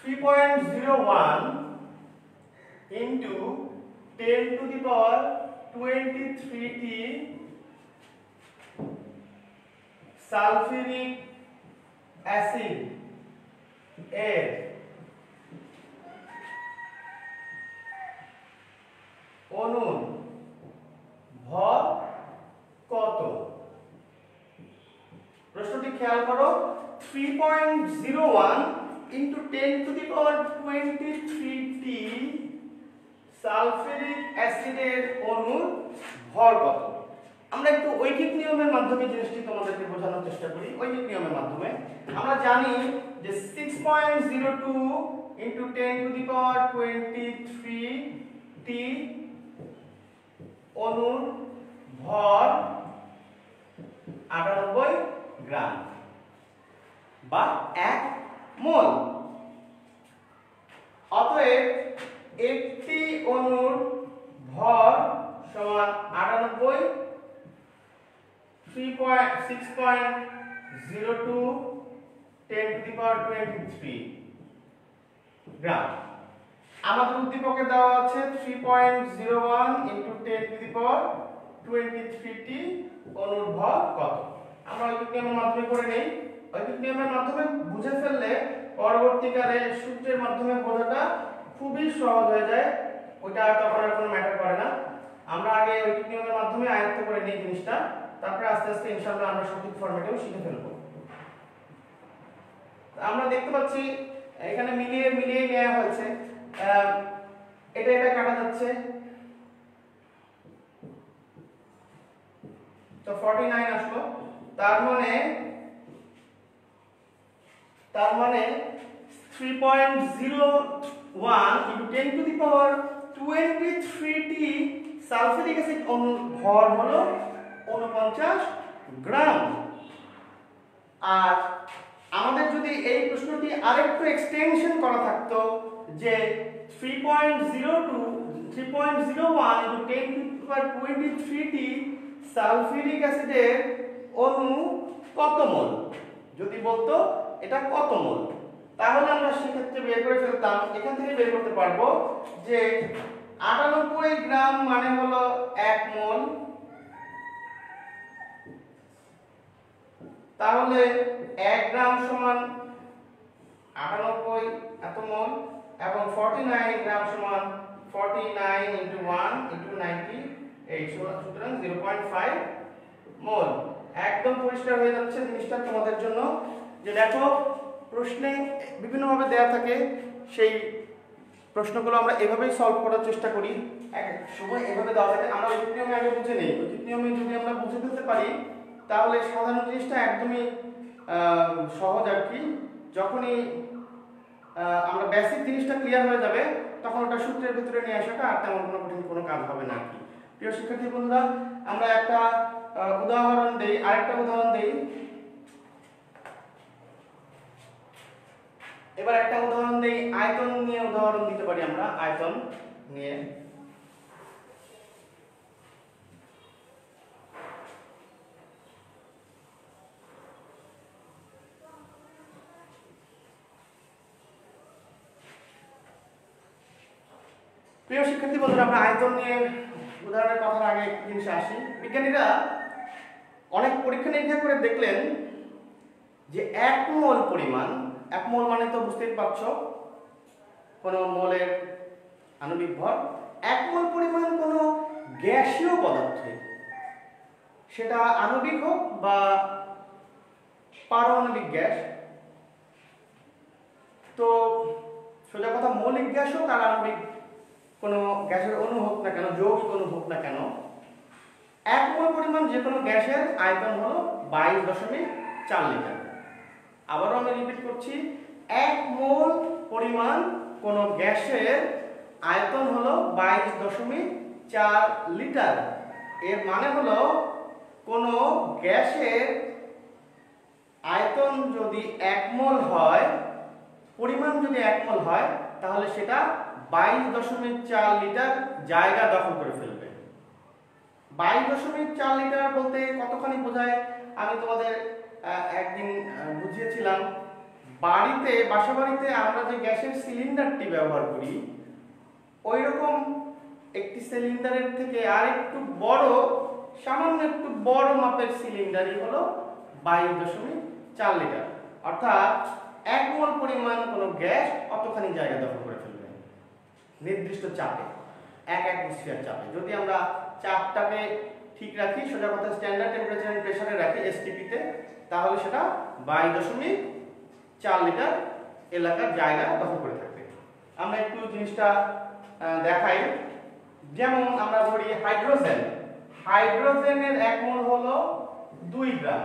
Speaker 1: 3.01 into 10 to the power 23t sulphuric acid এর অণুর ভর কত? প্রশ্নটি খেয়াল করো। 3.01 into 10 to the power 23t sulphuric অ্যাসিডের অণুর ভর কত? আমরা একটু ঐকিক নিয়মের মাধ্যমে জিনিসটি তোমাদেরকে বোঝানোর চেষ্টা করি। ঐকিক নিয়মের মাধ্যমে আমরা জানি যে 6.02 into 10 to the power 23t অণুর ভর 98 গ্রাম বা 1 মোল। অতএব একটি অণুর ভর সমান 98 6.02 10 to the power 23 গ্রাম। আমাদের উদ্দীপকে দেওয়া আছে 3.01 into 10 to the power 23t অণুর ভর কত? আমরা ঐকিক নিয়মের মাধ্যমে করে নেই। ঐকিক নিয়মের মাধ্যমে বুঝে ফেললে পরবর্তীকালে সূত্রের মাধ্যমে বোঝাটা খুবই সহজ হয়ে যায়, ওটা তখন আর কোনো ম্যাটার করে না। আমরা আগে ঐকিক নিয়মের মাধ্যমে আয়ত্ত করে নেই জিনিসটা, তারপরে আস্তে আস্তে ইনশাআল্লাহ আমরা সঠিক ফরম্যাটেও শিখে ফেলব। আমরা দেখতে পাচ্ছি এখানে মিলিয়ে মিলিয়ে নেওয়া হয়েছে, এটা এটা কাটা যাচ্ছে, তো 49 আসলো। তার মানে 3.01 into 10 to the power 23t sulphuric acid অণুর ভর হলো 49 গ্রাম। আর আমাদের যদি এই প্রশ্নটি আরেকটু এক্সটেনশন করা থাকতো যে 3.01 into 10 to the power 23t sulphuric অ্যাসিডের অণু কত মোল, যদি বলতো এটা কত মোল, তাহলে আমরা সেক্ষেত্রে বের করে ফেলতাম। এখান থেকে বের করতে পারবো যে 98 গ্রাম মানে হলো 1 মোল, তাহলে 1 গ্রাম সমান 98 এত মোল, এবং 49 গ্রাম সমান 49 into 1 into 98, সুতরাং 0.5 মোল। একদম পরিষ্কার হয়ে যাচ্ছে জিনিসটা তোমাদের জন্য, যে দেখো প্রশ্নে বিভিন্নভাবে দেয়া থাকে, সেই প্রশ্নগুলো আমরা এভাবেই সলভ করার চেষ্টা করি। এক সময় এভাবে দেওয়া থাকে, আমরা ঐকিক নিয়মে আগে বুঝে নেই। ঐকিক নিয়মে যদি আমরা বুঝে ফেলতে পারি তাহলে সাধারণ জিনিসটা একদমই সহজ আর কি। যখনই আমরা বেসিক জিনিসটা ক্লিয়ার হয়ে যাবে তখন ওটা সূত্রের ভিতরে নিয়ে আসাটা আর তেমন কোনো কঠিন কোনো কাজ হবে না আর কি। প্রিয় শিক্ষার্থী বন্ধুরা, আমরা একটা উদাহরণ দেই, আরেকটা উদাহরণ দেই। এবার একটা উদাহরণ দেই, আয়তন নিয়ে উদাহরণ দিতে পারি আমরা, আয়তন নিয়ে। প্রিয় শিক্ষার্থী বন্ধুরা, আমরা আয়তন নিয়ে উদাহরণের কথার আগে একটি জিনিসে আসি। বিজ্ঞানীরা অনেক পরীক্ষা নিরীক্ষা করে দেখলেন যে 1 মোল পরিমাণ, 1 মোল মানে তো বুঝতেই পারছো কোন মোলের আণবিক ভর, 1 মোল পরিমাণ কোন গ্যাসীয় পদার্থে, সেটা আণবিক হোক বা পারমাণবিক গ্যাস, তো সোজা কথা মৌলিক গ্যাস হোক আর আণবিক কোনো গ্যাসের অণু হোক না কেন, যৌগিক অণু হোক না কেন, 1 মোল পরিমাণ যে কোনো গ্যাসের আয়তন হলো 22.4 লিটার। আবারও আমি রিপিট করছি, 1 মোল পরিমাণ কোন গ্যাসের আয়তন হলো 22.4 লিটার। এর মানে হলো কোন গ্যাসের আয়তন যদি 1 মোল হয়, পরিমাণ যদি 1 মোল হয়, তাহলে সেটা 22.4 লিটার জায়গা দখল করে ফেলবে। 22.4 লিটার বলতে কতখানি বোঝায় আমি তোমাদের একদিন বুঝিয়েছিলাম। বাসা বাড়িতে আমরা যে গ্যাসের সিলিন্ডারটি ব্যবহার করি ওই রকম একটি সিলিন্ডারের থেকে আর একটু বড়, সামান্য একটু বড় মাপের সিলিন্ডারই হলো 22.4 লিটার। অর্থাৎ 1 মোল পরিমাণ কোনো গ্যাস অতখানি জায়গা দখল করে ফেলবে নির্দিষ্ট চাপে, 1 অ্যাটমসফিয়ার চাপে। যদি আমরা চাপটাকে ঠিক রাখি, সোজা কথা স্ট্যান্ডার্ড টেম্পারেচার এন্ড প্রেসারে রাখি এসটিপি তে, তাহলে সেটা 22.4 লিটার এলাকার জায়গা দখল করে থাকবে। আমরা একটু জিনিসটা দেখাই। যেমন আমরা ধরি হাইড্রোজেনের 1 মোল হলো 2 গ্রাম,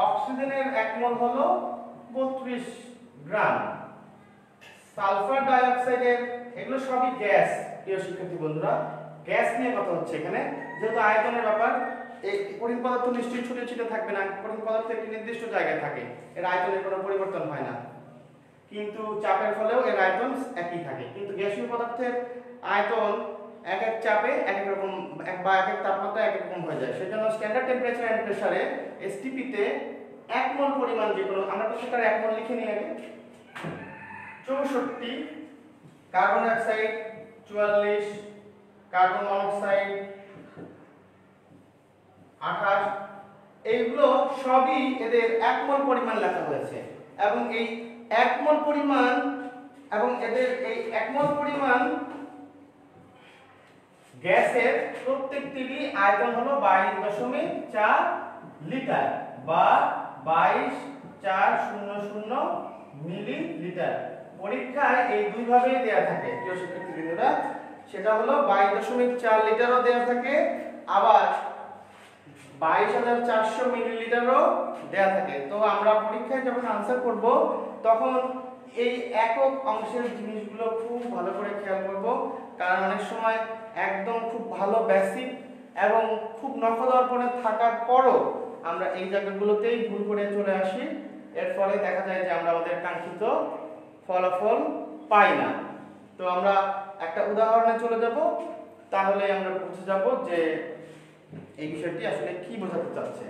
Speaker 1: অক্সিজেনের 1 মোল হলো 32 গ্রাম, সালফার ডাই অক্সাইডের, এগুলো সবই গ্যাস। প্রিয় শিক্ষার্থী বন্ধুরা, গ্যাস নিয়ে কথা হচ্ছে এখানে। যেহেতু আয়তনের ব্যাপার, এই কঠিন পদার্থ নিশ্চয়ই ছুটে ছিটে থাকবে না, কঠিন পদার্থ একটি নির্দিষ্ট জায়গায় থাকে, এর আয়তনের কোনো পরিবর্তন হয় না, কিন্তু চাপের ফলেও এর আয়তন একই থাকে। কিন্তু গ্যাসীয় পদার্থের আয়তন এক এক চাপে এক এক রকম বা এক এক তাপমাত্রা এক এক রকম হয়ে যায়। সেজন্য স্ট্যান্ডার্ড টেম্পারেচার এন্ড প্রেসারে এসটিপি তে 1 মোল পরিমাণ যে কোনো, আমরা তো সেটার 1 মোল লিখে নিই আগে, 64, carbon die oxide 44, carbon monoxide 28, এইগুলো সবই এদের 1 মোল পরিমাণ লেখা হয়েছে। এবং এই 1 মোল পরিমাণ এবং এদের এই 1 মোল পরিমাণ গ্যাসের প্রত্যেকটিরই আয়তন হলো 22.4 লিটার বা 22,400 মিলিলিটার। পরীক্ষায় এই দুই ভাবেই দেয়া থাকে প্রিয় শিক্ষার্থীবৃন্দরা, সেটা হলো 22.4 লিটারও দেয়া থাকে, আবার 22,400 মিলিলিটারও দেয়া থাকে। তো আমরা পরীক্ষায় যখন আনসার করব তখন এই একক অংশের জিনিসগুলো খুব ভালো করে খেয়াল করব, কারণ অনেক সময় একদম খুব ভালো বেসিক এবং খুব নখদর্পণে থাকার পরও আমরা এই জায়গাগুলোতেই ভুল করে চলে আসি। এর ফলে দেখা যায় যে আমরা আমাদের কাঙ্ক্ষিত ফলাফল পাই না। তো আমরা একটা উদাহরণে চলে যাব, তাহলে আমরা বুঝে যাব যে এই বিষয়টি আসলে কি বোঝাতে চাচ্ছে।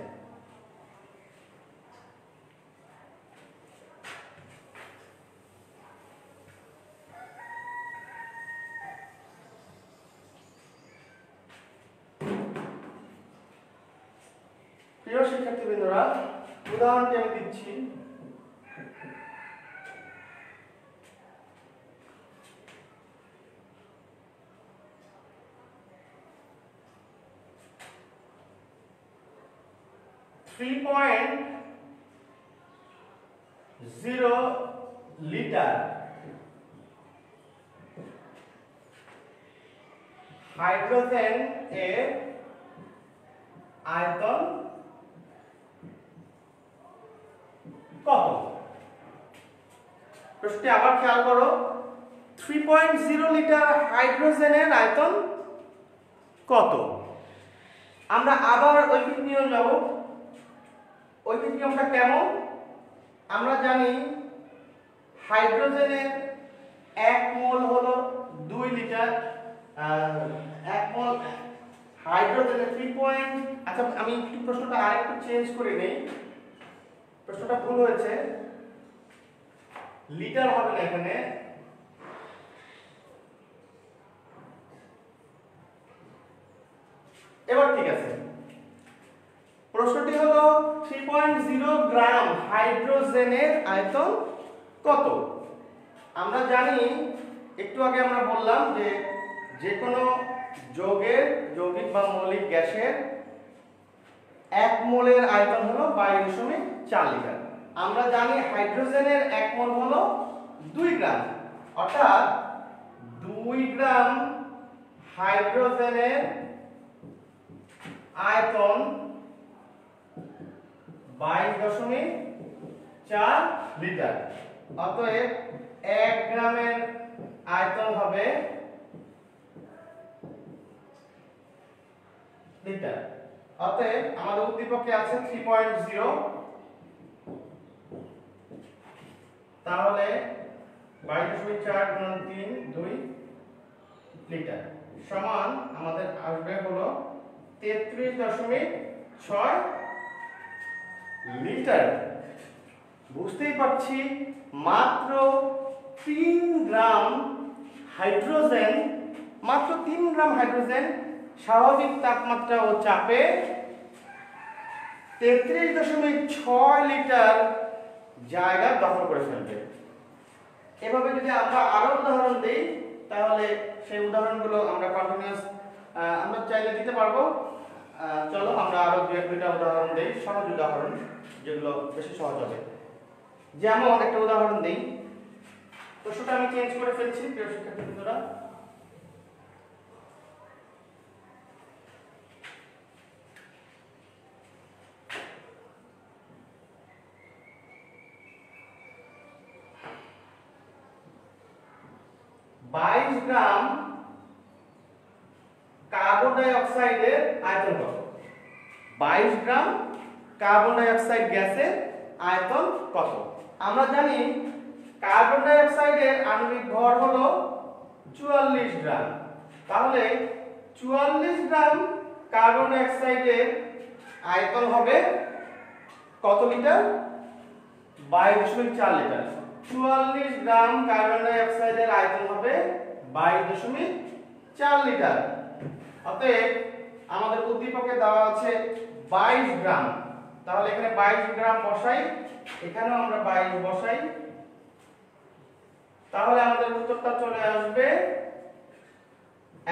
Speaker 1: প্রিয় শিক্ষার্থীবৃন্দরা, উদাহরণটি আমি দিচ্ছি। .0 লিটার হাইড্রোজেন এর আয়তন কত? প্রশ্নটি আবার খেয়াল করো। 3.0 লিটার হাইড্রোজেনের আয়তন কত? আমরা আবার ঐকিক নিয়ম যাব। ঐকিক নিয়মটা কেমন? আমরা জানি হাইড্রোজেনের 1 মোল হলো 2 লিটার, 1 মোল হাইড্রোজেনের 3. আচ্ছা, আমি একটু প্রশ্নটা আরেকটু চেঞ্জ করে নেই, প্রশ্নটা ভুল হয়েছে, লিটার হবে না এখানে, এবার ঠিক আছে। প্রশ্নটি হলো 3.0 গ্রাম হাইড্রোজেনের আয়তন কত? আমরা জানি, একটু আগে আমরা বললাম যে যে কোনো যৌগিক বা মৌলিক গ্যাসের 1 মোলের আয়তন হলো 22.4 লিটার। আমরা জানি হাইড্রোজেনের 1 মোল হলো 2 গ্রাম, অর্থাৎ 2 গ্রাম হাইড্রোজেনের আয়তন 22.4 লিটার। অতএব 1 গ্রামের আয়তন হবে লিটার। অতএব আমাদের উদ্দীপকে আছে 3.0, তাহলে 22.4 × 3 2 লিটার সমান আমাদের আসবে হলো 33.6 লিটার। বুঝতেই পারছি মাত্র 3 গ্রাম হাইড্রোজেন, মাত্র 3 গ্রাম হাইড্রোজেন স্বাভাবিক তাপমাত্রা ও চাপে 33.6 লিটার জায়গা দখল করে ফেলবে। এভাবে যদি আমরা আরো উদাহরণ দিই তাহলে সেই উদাহরণগুলো আমরা কন্টিনিউয়াস আমরা চাইলে দিতে পারবো। চলো আমরা আরো দুইটা উদাহরণ দিই, সহজ উদাহরণ যেগুলো বেশি সহজ হবে। যেমন একটা উদাহরণ দিই, প্রশ্নটা আমি চেঞ্জ করে ফেলছি প্রিয় শিক্ষার্থীরা। 22 গ্রাম কার্বন ডাই অক্সাইডের আয়তন কত? 22 গ্রাম কার্বন ডাই অক্সাইড গ্যাসের আয়তন কত? আমরা জানি কার্বন ডাই অক্সাইডের আণবিক ভর হলো 44 গ্রাম। তাহলে 44 গ্রাম কার্বন ডাই অক্সাইডের আয়তন হবে কত লিটার? 22.4 লিটার। 44 গ্রাম কার্বন ডাই অক্সাইডের আয়তন হবে 22.4 লিটার। অতএব আমাদের উদ্দীপকে দেওয়া আছে 22 গ্রাম, তাহলে এখানে 22 গ্রাম বসাই, এখানেও আমরা 22 বসাই, তাহলে আমাদের উত্তরটা চলে আসবে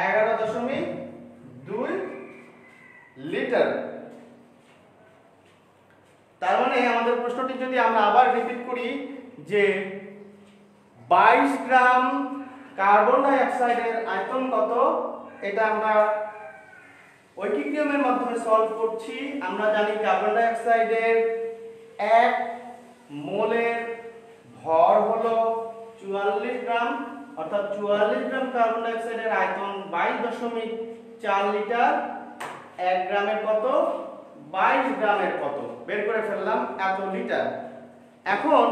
Speaker 1: 11.2 লিটার। তার মানে আমাদের প্রশ্নটি যদি আমরা আবার রিপিট করি যে 22 গ্রাম কার্বন ডাই অক্সাইডের আয়তন কত, এটা আমরা ঐকিক নিয়মের মাধ্যমে সলভ করছি। আমরা জানি কার্বন ডাই অক্সাইডের 1 মোলের ভর হলো 44 গ্রাম, অর্থাৎ 44 গ্রাম কার্বন ডাই অক্সাইডের আয়তন 22.4 লিটার। 1 গ্রামের কত? 22 গ্রামের কত? বের করে ফেললাম এত লিটার। এখন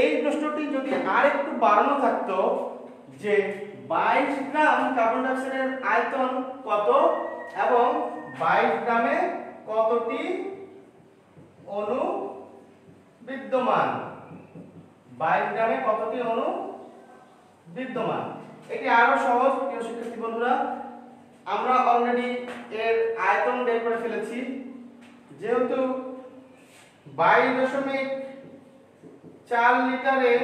Speaker 1: এই প্রশ্নটি যদি আর একটু বাড়ানো থাকতো যে 22 গ্রাম কার্বন ডাই অক্সাইডের আয়তন কত এবং 22 গ্রামে কতটি অণু বিদ্যমান, 22 গ্রামে কতটি অণু বিদ্যমান, এটি আরো সহজ প্রিয় শিক্ষার্থী বন্ধুরা। আমরা অলরেডি এর আয়তন বের করে ফেলেছি। যেহেতু 22.4 লিটারে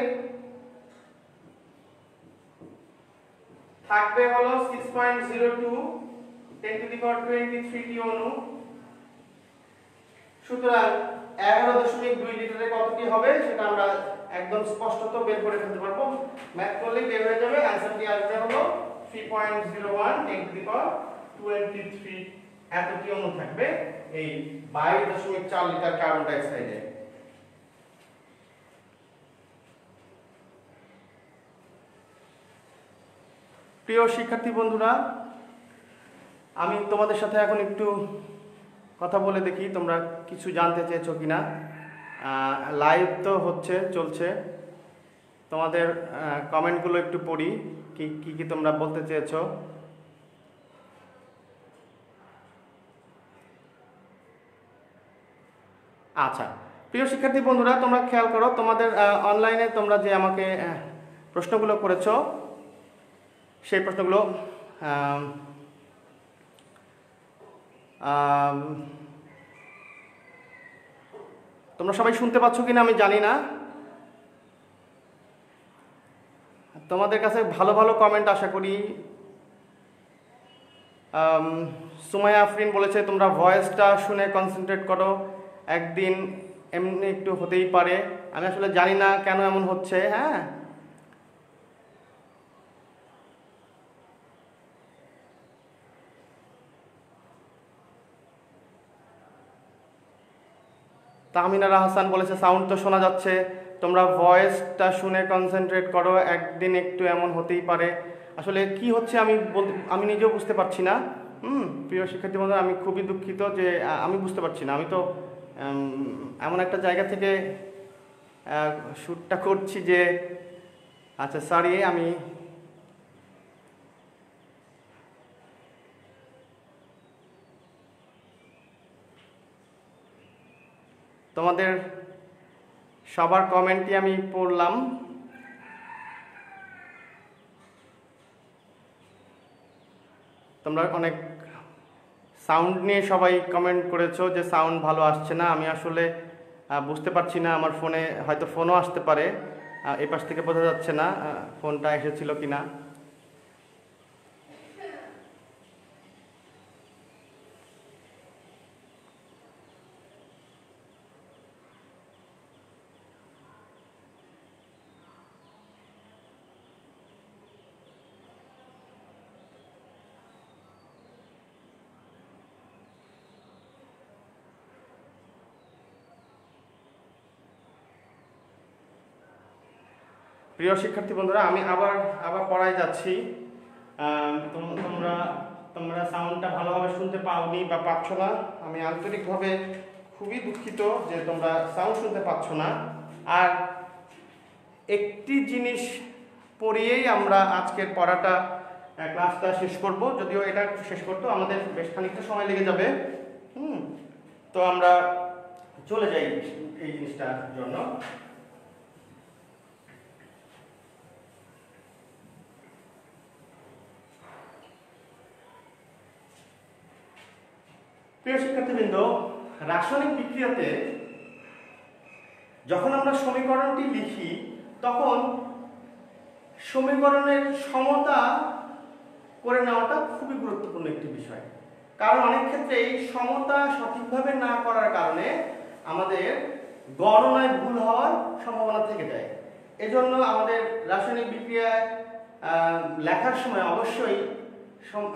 Speaker 1: থাকবে হলো 6.02 10 টু দি পাওয়ার 23 টি অণু, সুতরাং 11.2 লিটারে কতটি হবে সেটা আমরা একদম স্পষ্টত বের করে ফেলতে পারবো। ম্যাথ করলে বের হয়ে যাবে, आंसरটি আসবে হলো 3.01 10 টু দি পাওয়ার 23 এতটি অণু থাকবে এই 22.4 লিটার কার্বন ডাই অক্সাইডে। প্রিয় শিক্ষার্থী বন্ধুরা, আমি তোমাদের সাথে এখন একটু কথা বলে দেখি তোমরা কিছু জানতে চেয়েছো কিনা। লাইভ তো হচ্ছে, চলছে, তোমাদের কমেন্টগুলো একটু পড়ি, কি কি তোমরা বলতে চেয়েছো। আচ্ছা প্রিয় শিক্ষার্থী বন্ধুরা, তোমরা খেয়াল করো, তোমাদের অনলাইনে তোমরা যে আমাকে প্রশ্নগুলো করেছো সেই প্রশ্নগুলো তোমরা সবাই শুনতে পাচ্ছ কিনা আমি জানি না। তোমাদের কাছে ভালো ভালো কমেন্ট আশা করি। সুমাইয়া আফরিন বলেছে তোমরা ভয়েসটা শুনে কনসেন্ট্রেট করো, একদিন এমনি একটু হতেই পারে। আমি আসলে জানি না কেন এমন হচ্ছে। হ্যাঁ, তাহমিনারা হাসান বলেছে সাউন্ড তো শোনা যাচ্ছে, তোমরা ভয়েসটা শুনে কনসেন্ট্রেট করো, একদিন একটু এমন হতেই পারে। আসলে কি হচ্ছে আমি নিজেও বুঝতে পারছি না। প্রিয় শিক্ষার্থী বন্ধুরা, আমি খুবই দুঃখিত যে আমি বুঝতে পারছি না। আমি তো এমন একটা জায়গা থেকে শ্যুটটা করছি যে, আচ্ছা সরি, আমি তোমাদের সবার কমেন্টই আমি পড়লাম। তোমরা অনেক সাউন্ড নিয়ে সবাই কমেন্ট করেছো যে সাউন্ড ভালো আসছে না। আমি আসলে বুঝতে পারছি না, আমার ফোনে হয়তো ফোনও আসতে পারে, এই পাশ থেকে বোঝা যাচ্ছে না ফোনটা এসেছিল কিনা। প্রিয় শিক্ষার্থী বন্ধুরা, আমি আবার পড়ায় যাচ্ছি। তোমরা সাউন্ডটা ভালোভাবে শুনতে পাওনি বা পাচ্ছ না। আমি আন্তরিকভাবে খুবই দুঃখিত যে তোমরা সাউন্ড শুনতে পাচ্ছ না। আর একটি জিনিস পড়িয়েই আমরা আজকের পড়াটা ক্লাসটা শেষ করব। যদিও এটা শেষ করতে আমাদের বেশ খানিকটা সময় লেগে যাবে। তো আমরা চলে যাই এই জিনিসটার জন্য। প্রিয় শিক্ষার্থীবৃন্দ, রাসায়নিক বিক্রিয়াতে যখন আমরা সমীকরণটি লিখি তখন সমীকরণের সমতা করে নেওয়াটা খুবই গুরুত্বপূর্ণ একটি বিষয়। কারণ অনেক ক্ষেত্রে এই সমতা সঠিকভাবে না করার কারণে আমাদের গণনায় ভুল হওয়ার সম্ভাবনা থেকে যায়। এজন্য আমাদের রাসায়নিক বিক্রিয়ায় লেখার সময় অবশ্যই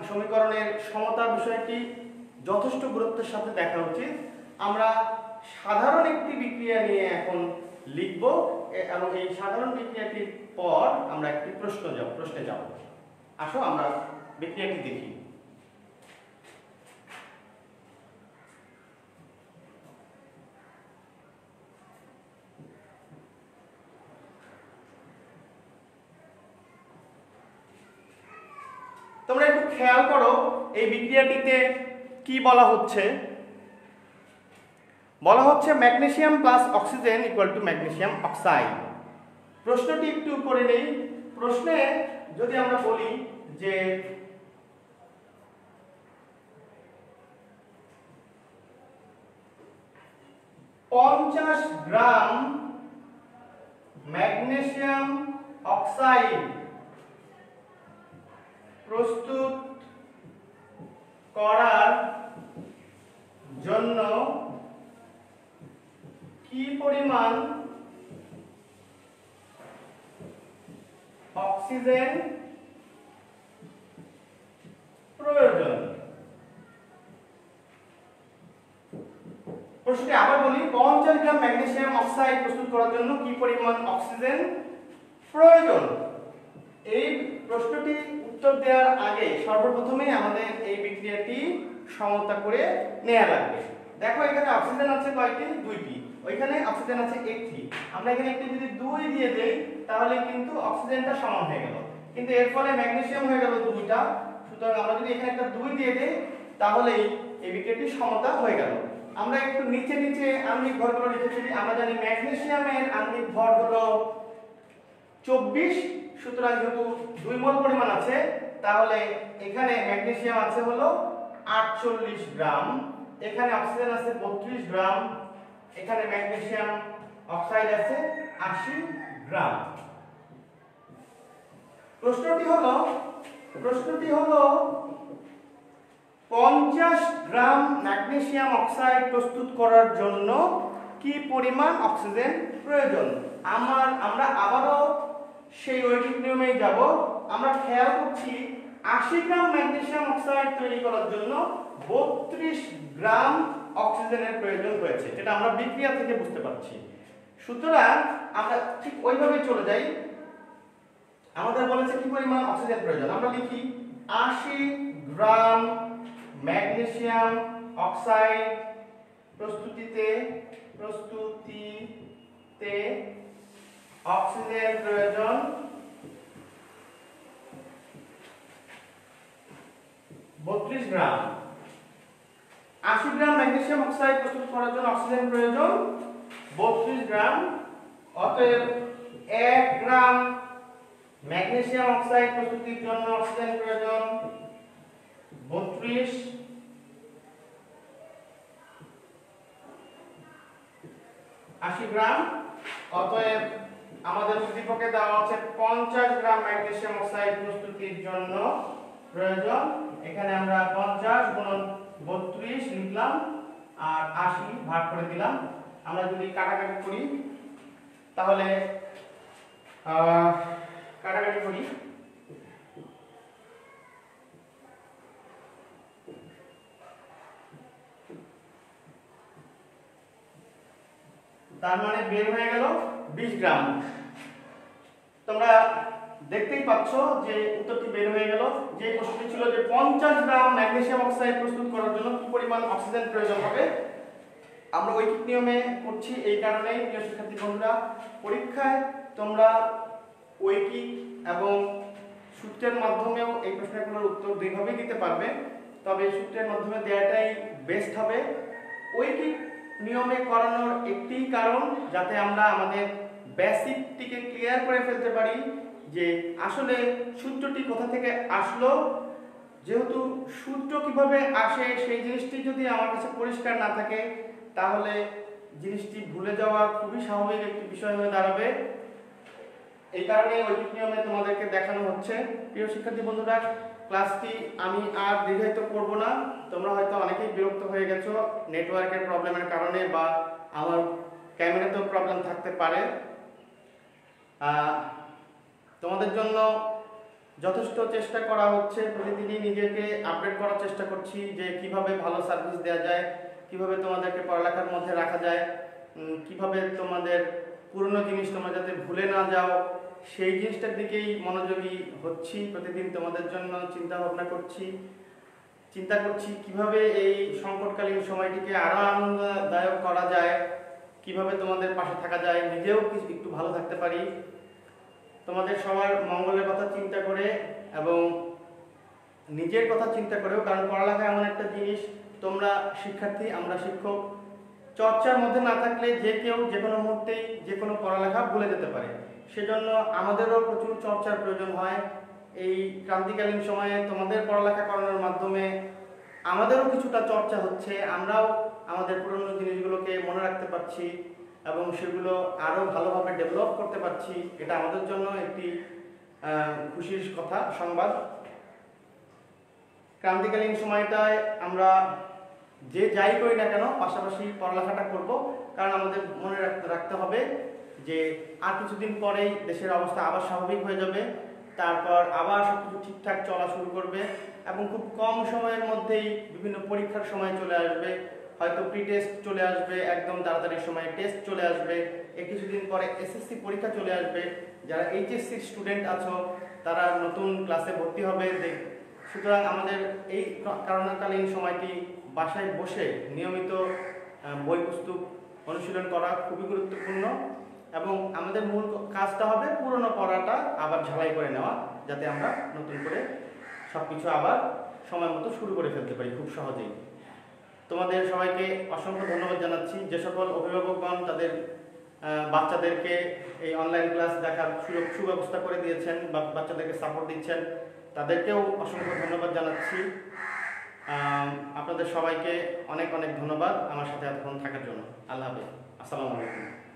Speaker 1: সমীকরণের সমতার বিষয়টি যথেষ্ট গুরুত্বের সাথে দেখা উচিত। আমরা সাধারণ একটি বিক্রিয়া নিয়ে এখন লিখব এবং এই সাধারণ বিক্রিয়াটির পর আমরা একটি প্রশ্নে যাব। আসো আমরা বিক্রিয়াটি দেখি। তোমরা একটু খেয়াল করো এই বিক্রিয়াটিতে কি বলা হচ্ছে। বলা হচ্ছে magnesium plus oxygen equal to magnesium oxide. প্রশ্নটি একটু উপরে নেই। প্রশ্নে যদি আমরা বলি যে পঞ্চাশ গ্রাম ম্যাগনেসিয়াম অক্সাইড প্রস্তুত করার জন্য কি পরিমাণ অক্সিজেন প্রয়োজন। প্রশ্নটি আবার বলি, 50 গ্রাম ম্যাগনেসিয়াম অক্সাইড প্রস্তুত করার জন্য কি পরিমাণ অক্সিজেন প্রয়োজন। এই প্রশ্নটি উত্তর দেওয়ার আগে সর্বপ্রথমে আমাদের এই বিক্রিয়াটি সমতা করে নেওয়া লাগবে। দেখো এখানে অক্সিজেন আছে কয়টি? দুইটি। ওইখানে অক্সিজেন আছে একটি। আমরা এখানে একটি যদি 2 দিয়ে দেই তাহলে কিন্তু অক্সিজেনটা সমান হয়ে গেল, কিন্তু এর ফলে ম্যাগনেসিয়াম হয়ে গেল 2টা। সুতরাং আমরা যদি এখানে একটা 2 দিয়ে দেই তাহলে এই বিক্রিয়াটি সমতা হয়ে গেল। আমরা একটু নিচে আণবিক ভরগুলো লিখে ফেলি। আমরা জানি ম্যাগনেসিয়ামের আণবিক ভর হলো 24। সুতরাং যেহেতু 2 মোল পরিমাণ আছে তাহলে এখানে ম্যাগনেসিয়াম আছে হলো 48 গ্রাম, এখানে অক্সিজেন আছে 32 গ্রাম, এখানে ম্যাগনেসিয়াম অক্সাইড আছে 80 গ্রাম। প্রশ্নটি হলো 50 গ্রাম ম্যাগনেসিয়াম অক্সাইড প্রস্তুত করার জন্য কি পরিমাণ অক্সিজেন প্রয়োজন। আমরা আবারও সেই ঐকিক নিয়মেই যাব। আমরা খেয়াল করছি 80 গ্রাম ম্যাগনেসিয়াম অক্সাইড তৈরি করার জন্য 32 গ্রাম অক্সিজেনের প্রয়োজন হয়েছে, যেটা আমরা বিক্রিয়া থেকে বুঝতে পারছি। সুতরাং আমরা ঠিক ওইভাবে চলে যাই। আমাদের বলেছে কি পরিমাণ অক্সিজেন প্রয়োজন। আমরা লিখি 80 গ্রাম ম্যাগনেসিয়াম অক্সাইড প্রস্তুতিতে অক্সিজেন প্রয়োজন 32 গ্রাম। 80 গ্রাম ম্যাগনেসিয়াম অক্সাইড প্রস্তুত করার জন্য অক্সিজেন প্রয়োজন 32 গ্রাম অতএব 1 গ্রাম ম্যাগনেসিয়াম অক্সাইড প্রস্তুতির জন্য অক্সিজেন প্রয়োজন 32 80 গ্রাম। অতএব আমাদের উদ্দীপকে দেওয়া আছে 50 গ্রাম ম্যাগনেসিয়াম অক্সাইড প্রস্তুতির জন্য প্রয়োজন। এখানে আমরা 50 গুণন 32 লিখলাম আর 80 ভাগ করে দিলাম। আমরা যদি কাটাকাটি করি তাহলে কাটাকাটি করি তার মানে বের হয়ে গেল 20 গ্রাম। তোমরা দেখতেই পাচ্ছ যে উত্তরটি বের হয়ে গেল। যে প্রশ্নটি ছিল যে 50 গ্রাম ম্যাগনেসিয়াম অক্সাইড প্রস্তুত করার জন্য কি পরিমাণ অক্সিজেন প্রয়োজন হবে। আমরা ঐকিক নিয়মে করছি, এই কারণেই প্রিয় শিক্ষার্থী বন্ধুরা পরীক্ষায় তোমরা ঐকিক এবং সূত্রের মাধ্যমেও এই প্রশ্নগুলোর উত্তর দুইভাবেই দিতে পারবে, তবে সূত্রের মাধ্যমে দেওয়াটাই বেস্ট হবে। ঐকিক নিয়মে করানোর একটি কারণ যাতে আমরা আমাদের বেসিকটিকে ক্লিয়ার করে ফেলতে পারি যে আসলে সূত্রটি কোথা থেকে আসলো। যেহেতু সূত্র কিভাবে আসে সেই জিনিসটি যদি আমার কাছে পরিষ্কার না থাকে তাহলে জিনিসটি ভুলে যাওয়া খুবই স্বাভাবিক একটি বিষয় হয়ে দাঁড়াবে। এই কারণে ঐকিক নিয়মে তোমাদেরকে দেখানো হচ্ছে। প্রিয় শিক্ষার্থী বন্ধুরা, ক্লাসটি আমি আর দীর্ঘায়িত করব না। তোমরা হয়তো অনেকেই বিরক্ত হয়ে গেছো নেটওয়ার্কের প্রবলেমের কারণে, বা আমার ক্যামেরাতেও প্রবলেম থাকতে পারে। তোমাদের জন্য যথেষ্ট চেষ্টা করা হচ্ছে, প্রতিদিনই নিজেকে আপডেট করার চেষ্টা করছি যে কিভাবে ভালো সার্ভিস দেওয়া যায়, কিভাবে তোমাদেরকে পড়ালেখার মধ্যে রাখা যায়, কিভাবে তোমাদের পুরনো জিনিস তোমরা যাতে ভুলে না যাও সেই জিনিসটার দিকেই মনোযোগী হচ্ছি। প্রতিদিন তোমাদের জন্য চিন্তা করছি কিভাবে এই সংকটকালীন সময়টিকে আরো আনন্দদায়ক করা যায়, কিভাবে তোমাদের পাশে থাকা যায়, নিজেও একটু ভালো থাকতে পারি তোমাদের সবার মঙ্গলের কথা চিন্তা করে এবং নিজের কথা চিন্তা করেও। কারণ পড়ালেখা এমন একটা জিনিস, তোমরা শিক্ষার্থী, আমরা শিক্ষক, চর্চার মধ্যে না থাকলে যে কেউ যে কোনো মুহূর্তেই যে কোনো পড়ালেখা ভুলে যেতে পারে। সেজন্য আমাদেরও প্রচুর চর্চার প্রয়োজন হয়। এই ক্রান্তিকালীন সময়ে তোমাদের পড়ালেখা করানোর মাধ্যমে আমাদেরও কিছুটা চর্চা হচ্ছে, আমরাও আমাদের পুরনো জিনিসগুলোকে মনে রাখতে পারছি এবং সেগুলো আরও ভালোভাবে ডেভেলপ করতে পারছি। এটা আমাদের জন্য একটি খুশির কথা, সংবাদ। ক্রান্তিকালীন সময়টায় আমরা যে যাই করি না কেন পাশাপাশি পড়ালেখাটা করব, কারণ আমাদের মনে রাখতে হবে যে আর কিছুদিন পরেই দেশের অবস্থা আবার স্বাভাবিক হয়ে যাবে, তারপর আবার সবকিছু ঠিকঠাক চলা শুরু করবে এবং খুব কম সময়ের মধ্যেই বিভিন্ন পরীক্ষার সময় চলে আসবে। হয়তো প্রি টেস্ট চলে আসবে, একদম তাড়াতাড়ি সময়ে টেস্ট চলে আসবে, কিছুদিন পরে এসএসসি পরীক্ষা চলে আসবে। যারা এইচএসসি স্টুডেন্ট আছো তারা নতুন ক্লাসে ভর্তি হবে। সুতরাং আমাদের এই করোনাকালীন সময়টি বাসায় বসে নিয়মিত বই পুস্তক অনুশীলন করা খুবই গুরুত্বপূর্ণ এবং আমাদের মূল কাজটা হবে পুরনো পড়াটা আবার ঝালাই করে নেওয়া, যাতে আমরা নতুন করে সবকিছু আবার সময় মতো শুরু করে ফেলতে পারি খুব সহজেই। তোমাদের সবাইকে অসংখ্য ধন্যবাদ জানাচ্ছি। যে সকল অভিভাবকগণ তাদের বাচ্চাদেরকে এই অনলাইন ক্লাস দেখার সুব্যবস্থা করে দিয়েছেন বা বাচ্চাদেরকে সাপোর্ট দিচ্ছেন, তাদেরকেও অসংখ্য ধন্যবাদ জানাচ্ছি। আপনাদের সবাইকে অনেক অনেক ধন্যবাদ আমার সাথে এতক্ষণ থাকার জন্য। আল্লাহ হাফেজ, আসসালামু আলাইকুম।